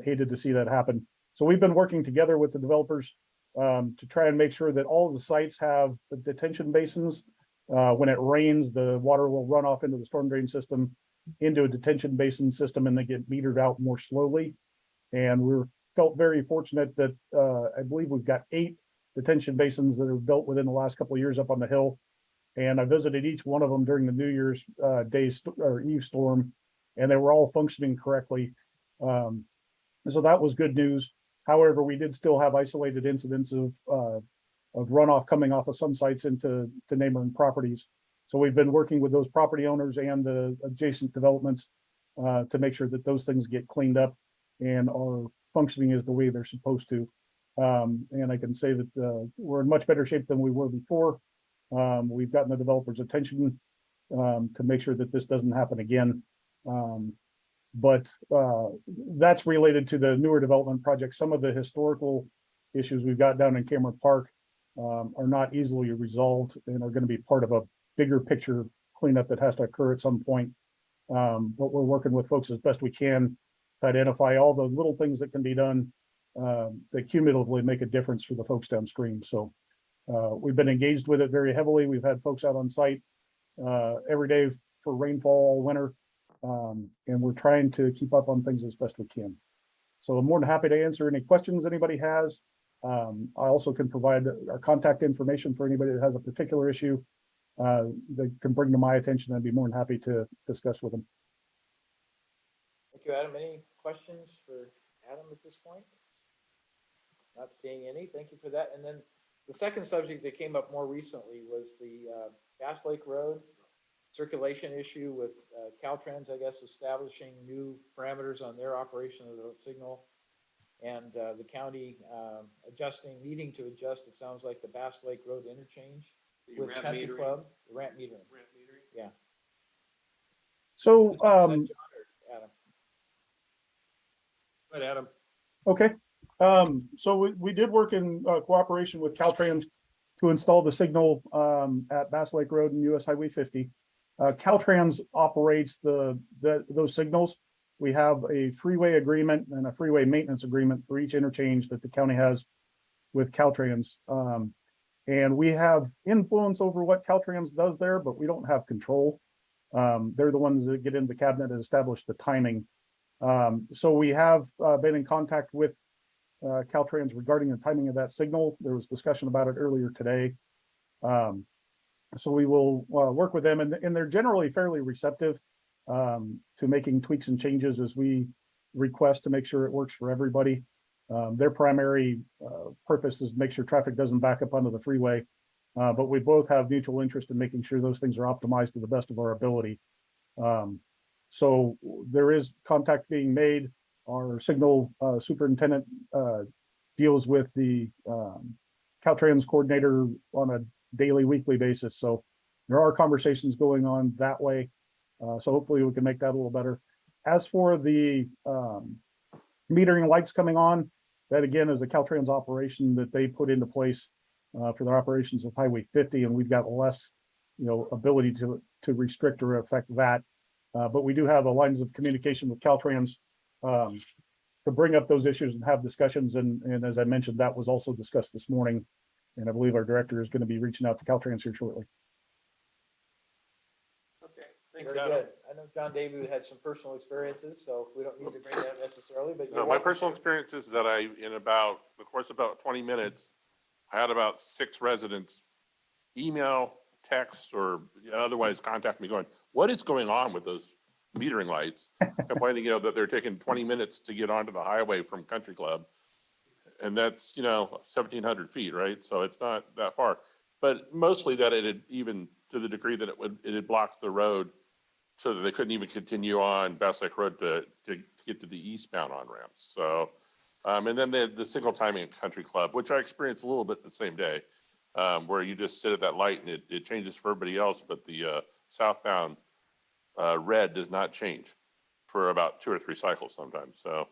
Hated to see that happen. So we've been working together with the developers to try and make sure that all of the sites have the detention basins. When it rains, the water will run off into the storm drain system, into a detention basin system, and they get metered out more slowly. And we're felt very fortunate that I believe we've got 8 detention basins that are built within the last couple of years up on the hill. And I visited each one of them during the New Year's Day or Eve storm, and they were all functioning correctly. So that was good news. However, we did still have isolated incidents of runoff coming off of some sites into neighboring properties. So we've been working with those property owners and the adjacent developments to make sure that those things get cleaned up and are functioning as the way they're supposed to. And I can say that we're in much better shape than we were before. We've gotten the developers' attention to make sure that this doesn't happen again. But that's related to the newer development projects. Some of the historical issues we've got down in Cameron Park are not easily resolved and are going to be part of a bigger picture cleanup that has to occur at some point. But we're working with folks as best we can to identify all the little things that can be done that cumulatively make a difference for the folks downstream. So we've been engaged with it very heavily. We've had folks out on site every day for rainfall all winter. And we're trying to keep up on things as best we can. So I'm more than happy to answer any questions anybody has. I also can provide our contact information for anybody that has a particular issue that can bring to my attention. I'd be more than happy to discuss with them. Thank you, Adam. Any questions for Adam at this point? Not seeing any. Thank you for that. And then The second subject that came up more recently was the Bass Lake Road circulation issue with Caltrans, I guess, establishing new parameters on their operation of the signal. And the county needing to adjust, it sounds like, the Bass Lake Road interchange The with ramp Country metering. Club, the ramp metering. Yeah. So, Adam. Right, Adam. okay. So we did work in cooperation with Caltrans to install the signal at Bass Lake Road and US Highway 50. Caltrans operates those signals. We have a freeway agreement and a freeway maintenance agreement for each interchange that the county has with Caltrans. And we have influence over what Caltrans does there, but we don't have control. They're the ones that get in the cabinet and establish the timing. So we have been in contact with Caltrans regarding the timing of that signal. There was discussion about it earlier today. So we will work with them, and they're generally fairly receptive to making tweaks and changes as we request to make sure it works for everybody. Their primary purpose is to make sure traffic doesn't back up onto the freeway. But we both have mutual interest in making sure those things are optimized to the best of our ability. So there is contact being made. Our signal superintendent deals with the Caltrans coordinator on a daily, weekly basis. So there are conversations going on that way. So hopefully we can make that a little better. As for the metering lights coming on, that again is a Caltrans operation that they put into place for their operations of Highway 50, and we've got less, ability to restrict or affect that. But we do have a lines of communication with Caltrans to bring up those issues and have discussions. And as I mentioned, that was also discussed this morning. And I believe our director is going to be reaching out to Caltrans here shortly. Okay, thanks, Very Adam. good. I know John David had some personal experiences, so we don't need to bring that necessarily, but. No, my personal experience is that in about the course of about 20 minutes, I had about 6 residents email, text, or otherwise contact me going, what is going on with those metering lights? Complaining, that they're taking 20 minutes to get onto the highway from Country Club. And that's, 1,700 feet, right? So it's not that far. But mostly that it had, even to the degree that it had blocked the road so that they couldn't even continue on Bass Lake Road to get to the eastbound on ramps. So, and then the signal timing at Country Club, which I experienced a little bit the same day, where you just sit at that light and it changes for everybody else, but the southbound red does not change for about 2 or 3 cycles sometimes. So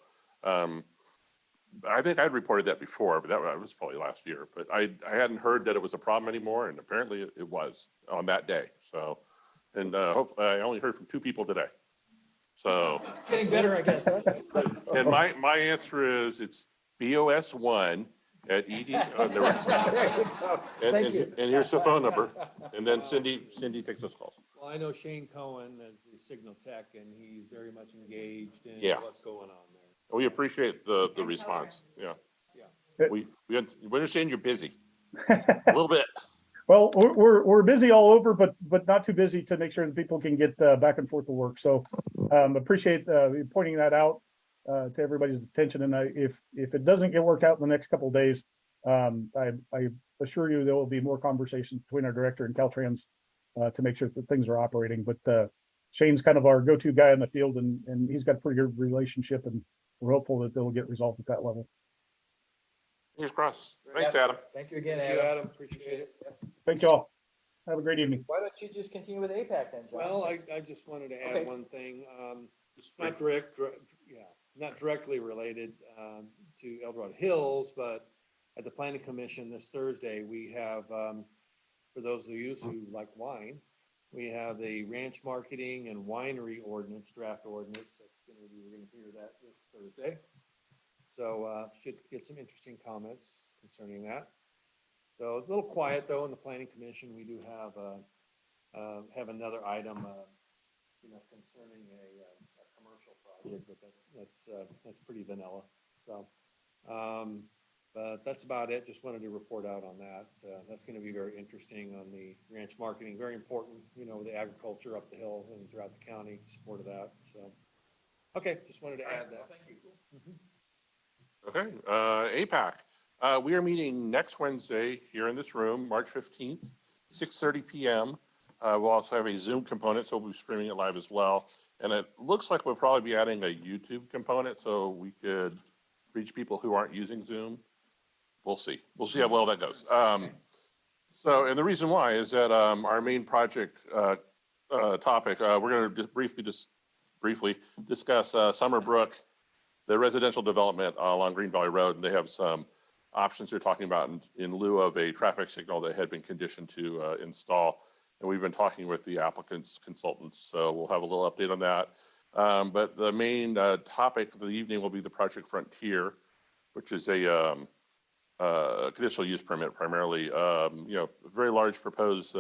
I think I'd reported that before, but that was probably last year. But I hadn't heard that it was a problem anymore, and apparently it was on that day. So, and hopefully I only heard from 2 people today. So Getting better, I guess, huh? And my answer is it's BOS1 at ED. Oh, there we go. Thank you. And here's the phone number. And then Cindy takes those calls. Well, I know Shane Cohen as the signal tech, and he's very much engaged in Yeah. what's going on there. We appreciate the response. Yeah. Yeah. We understand you're busy. A little bit. Well, we're busy all over, but not too busy to make sure that people can get back and forth to work. So appreciate you pointing that out to everybody's attention. And if it doesn't get worked out in the next couple of days, I assure you there will be more conversations between our director and Caltrans to make sure that things are operating. But Shane's kind of our go-to guy in the field, and he's got a pretty good relationship, and we're hopeful that they'll get resolved at that level. Fingers crossed. Thanks, Adam. Thank you again, Thank you, Adam. Adam. Appreciate it. Thank you all. Have a great evening. Why don't you just continue with APAC then, John? Well, I just wanted to add Okay. one thing. It's not not directly related to El Dorado Hills, but at the Planning Commission this Thursday, we have, for those of you who like wine, we have the ranch marketing and winery ordinance, draft ordinance. We're gonna hear that this Thursday. So should get some interesting comments concerning that. So a little quiet though in the Planning Commission. We do have another item, concerning a commercial project, but that's pretty vanilla. So, but that's about it. Just wanted to report out on that. That's going to be very interesting on the ranch marketing. Very important, the agriculture up the hill and throughout the county, support of that. So, okay, just wanted to add that. Thank you. Okay, APAC. We are meeting next Wednesday here in this room, March 15th, 6:30 PM. We'll also have a Zoom component, so we'll be streaming it live as well. And it looks like we'll probably be adding a YouTube component, so we could reach people who aren't using Zoom. We'll see. We'll see how well that goes. So, and the reason why is that our main project topic, we're going to briefly discuss Summerbrook, the residential development along Green Valley Road, and they have some options they're talking about in lieu of a traffic signal that had been conditioned to install. And we've been talking with the applicant's consultants, so we'll have a little update on that. But the main topic of the evening will be the Project Frontier, which is a conditional use permit primarily, a very large proposed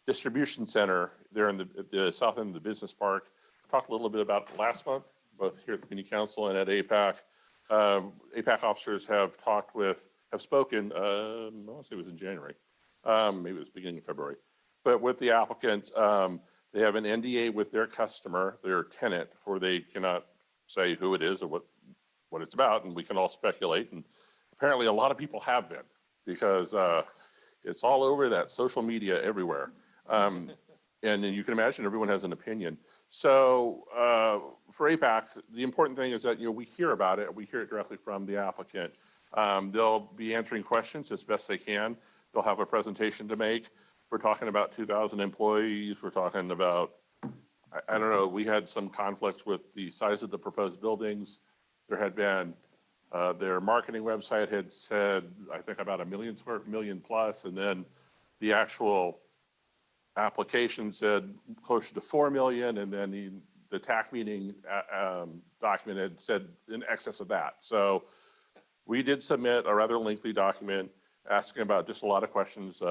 distribution center there in the south end of the business park. Talked a little bit about it last month, both here at the Community Council and at APAC. APAC officers have spoken, I want to say it was in January, maybe it was beginning of February, but with the applicant, they have an NDA with their customer, their tenant, where they cannot say who it is or what it's about, and we can all speculate. And apparently a lot of people have been, because it's all over that social media everywhere. And you can imagine everyone has an opinion. So for APAC, the important thing is that we hear about it. We hear it directly from the applicant. They'll be answering questions as best they can. They'll have a presentation to make. We're talking about 2,000 employees. We're talking about, I don't know, we had some conflicts with the size of the proposed buildings. There had been, their marketing website had said, I think about 1 million plus, and then the actual application said closer to 4 million, and then the TAC meeting document had said in excess of that. So we did submit a rather lengthy document asking about just a lot of questions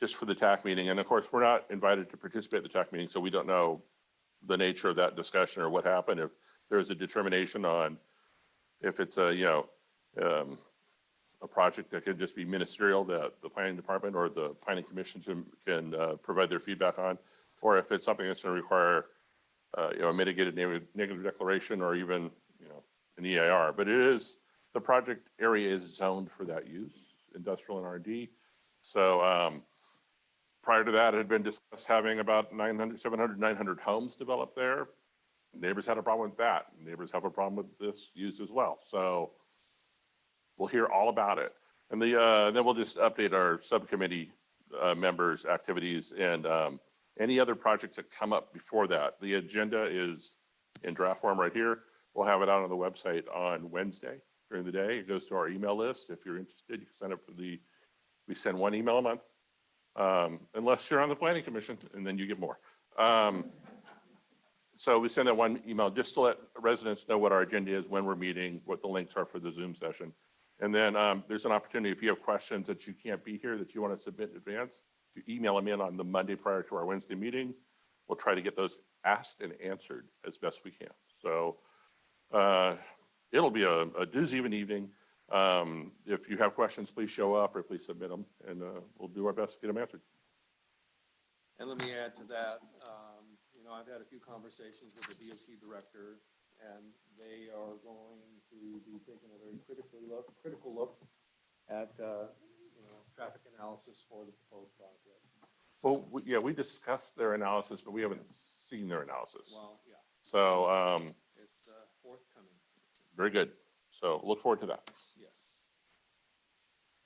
just for the TAC meeting. And of course, we're not invited to participate in the TAC meeting, so we don't know the nature of that discussion or what happened, if there's a determination on if it's a project that could just be ministerial that the planning department or the planning commission can provide their feedback on, or if it's something that's going to require a mitigated negative declaration or even an EIR. But the project area is zoned for that use, industrial and R&D. So prior to that, it had been discussed having about 700, 900 homes developed there. Neighbors had a problem with that. Neighbors have a problem with this use as well. So we'll hear all about it. And then we'll just update our subcommittee members' activities and any other projects that come up before that. The agenda is in draft form right here. We'll have it out on the website on Wednesday during the day. It goes to our email list. If you're interested, you can sign up for we send 1 email a month, unless you're on the planning commission, and then you get more. So we send that 1 email just to let residents know what our agenda is, when we're meeting, what the links are for the Zoom session. And then there's an opportunity, if you have questions that you can't be here, that you want to submit in advance, you email them in on the Monday prior to our Wednesday meeting. We'll try to get those asked and answered as best we can. So it'll be a doozy of an evening. If you have questions, please show up or please submit them, and we'll do our best to get them answered. And let me add to that, I've had a few conversations with the DOT director, and they are going to be taking a very critical look at, traffic analysis for the proposed project. Well, we discussed their analysis, but we haven't seen their analysis. Well, yeah. So It's forthcoming. very good. So look forward to that. Yes.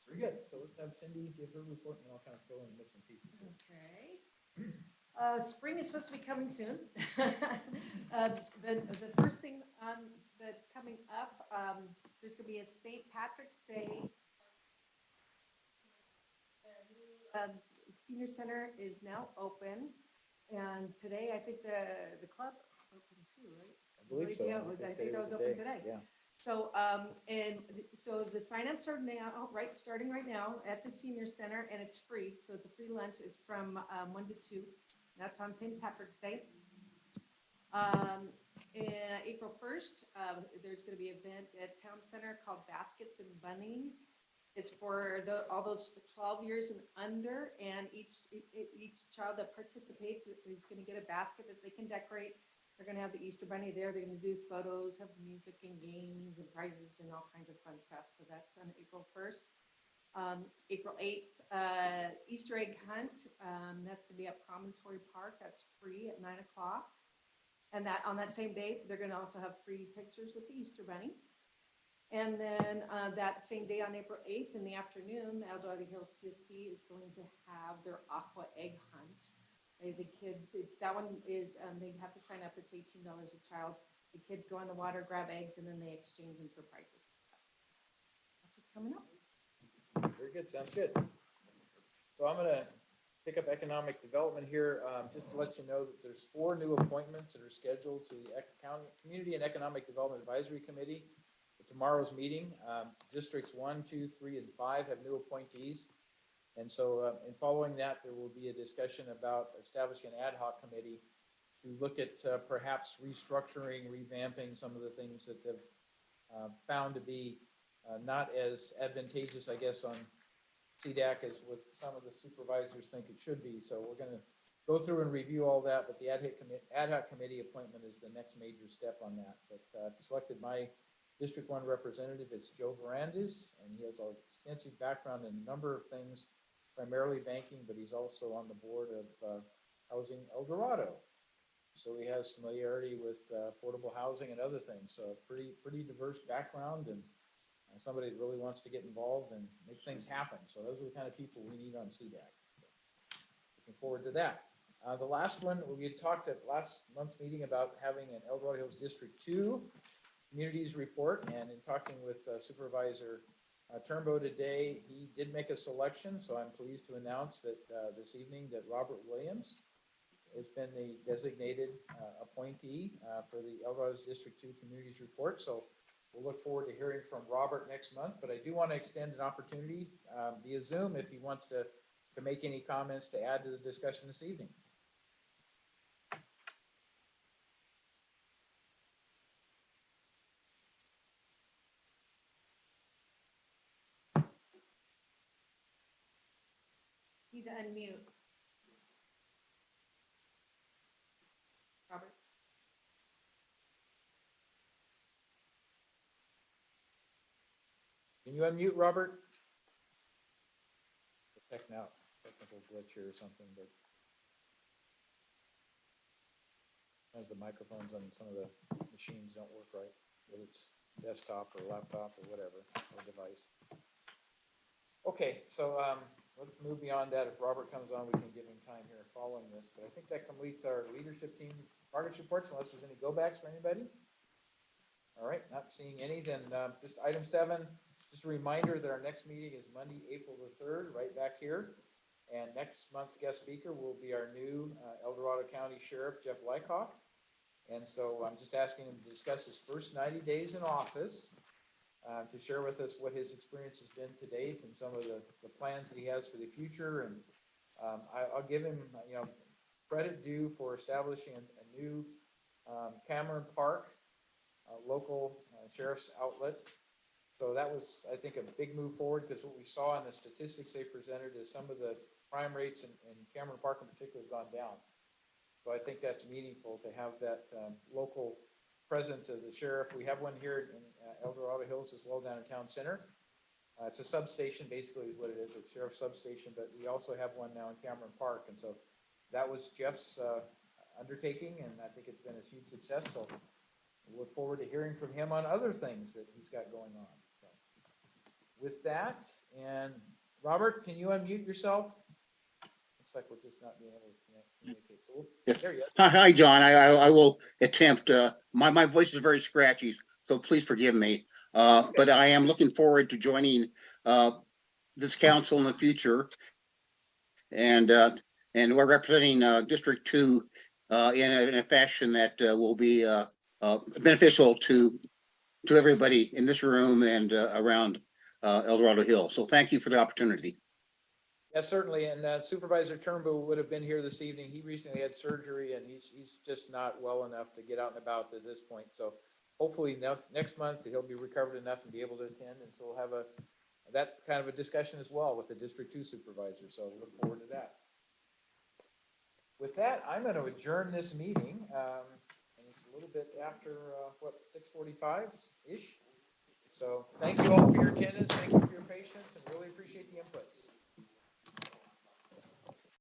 Very good. So let's have Cindy give her report, and I'll kind of fill in the missing pieces. Okay. Spring is supposed to be coming soon. The first thing that's coming up, there's going to be a St. Patrick's Day. Senior Center is now open, and today I think the club opened too, right? I believe so. Yeah, I think that was open today. Yeah. So, so the signups are now, starting right now at the Senior Center, and it's free. So it's a free lunch. It's from 1 to 2. That's on St. Patrick's Day. April 1st, there's going to be an event at Town Center called Baskets and Bunning. It's for all those 12 years and under, and each child that participates is going to get a basket that they can decorate. They're gonna have the Easter Bunny there. They're gonna do photos, have music and games and prizes and all kinds of fun stuff. So that's on April 1st. April 8th, Easter egg hunt. That's gonna be at Promontory Park. That's free at 9 o'clock. And that on that same day, they're gonna also have free pictures with the Easter Bunny. And then that same day on April 8th in the afternoon, the El Dorado Hills CSD is going to have their aqua egg hunt. The kids, that one is, they have to sign up. It's $18 a child. The kids go in the water, grab eggs, and then they exchange them for prizes. That's what's coming up. Very good, sounds good. So I'm gonna pick up economic development here, just to let you know that there's 4 new appointments that are scheduled to the Community and Economic Development Advisory Committee for tomorrow's meeting. Districts 1, 2, 3, and 5 have new appointees. And so in following that, there will be a discussion about establishing an ad hoc committee to look at perhaps restructuring, revamping some of the things that have found to be not as advantageous, I guess, on CDAC as what some of the supervisors think it should be. So we're going to go through and review all that, but the ad hoc committee appointment is the next major step on that. But I've selected my District 1 representative. It's Joe Varandas, and he has an extensive background in a number of things, primarily banking, but he's also on the board of Housing El Dorado. So he has familiarity with affordable housing and other things. So pretty diverse background, and somebody that really wants to get involved and make things happen. So those are the kind of people we need on CDAC. Looking forward to that. The last one, we had talked at last month's meeting about having an El Dorado Hills District 2 communities report, and in talking with Supervisor Turnbow today, he did make a selection, so I'm pleased to announce that this evening that Robert Williams has been the designated appointee for the El Dorado District 2 Communities Report. So we'll look forward to hearing from Robert next month, but I do want to extend an opportunity via Zoom if he wants to make any comments to add to the discussion this evening. Need to unmute. Robert? Can you unmute, Robert? Technical glitch here or something, but sometimes the microphones on some of the machines don't work right, whether it's desktop or laptop or whatever, or device. Okay, so let's move beyond that. If Robert comes on, we can give him time here following this, but I think that completes our leadership team progress reports, unless there's any go backs for anybody. All right, not seeing any, then just item 7, just a reminder that our next meeting is Monday, April the 3rd, right back here. And next month's guest speaker will be our new El Dorado County Sheriff, Jeff Lykoff. And so I'm just asking him to discuss his first 90 days in office, to share with us what his experience has been to date and some of the plans that he has for the future. And I'll give him, credit due for establishing a new Cameron Park local sheriff's outlet. So that was, I think, a big move forward, because what we saw in the statistics they presented is some of the crime rates in Cameron Park in particular have gone down. So I think that's meaningful to have that local presence of the sheriff. We have one here in El Dorado Hills as well, down in Town Center. It's a substation, basically, is what it is, a sheriff's substation, but we also have one now in Cameron Park. And so that was Jeff's undertaking, and I think it's been a huge success. So we look forward to hearing from him on other things that he's got going on. So with that, and Robert, can you unmute yourself? Looks like we're just not being able to communicate. So there you go. Hi, John. I will attempt. My voice is very scratchy, so please forgive me. But I am looking forward to joining this council in the future, and we're representing District 2 in a fashion that will be beneficial to everybody in this room and around El Dorado Hill. So thank you for the opportunity. Yes, certainly. And Supervisor Turnbull would have been here this evening. He recently had surgery, and he's just not well enough to get out and about at this point. So hopefully next month he'll be recovered enough and be able to attend. And so we'll have that kind of a discussion as well with the District 2 supervisor. So we look forward to that. With that, I'm going to adjourn this meeting. And It's a little bit after, 6:45-ish? So thank you all for your attendance. Thank you for your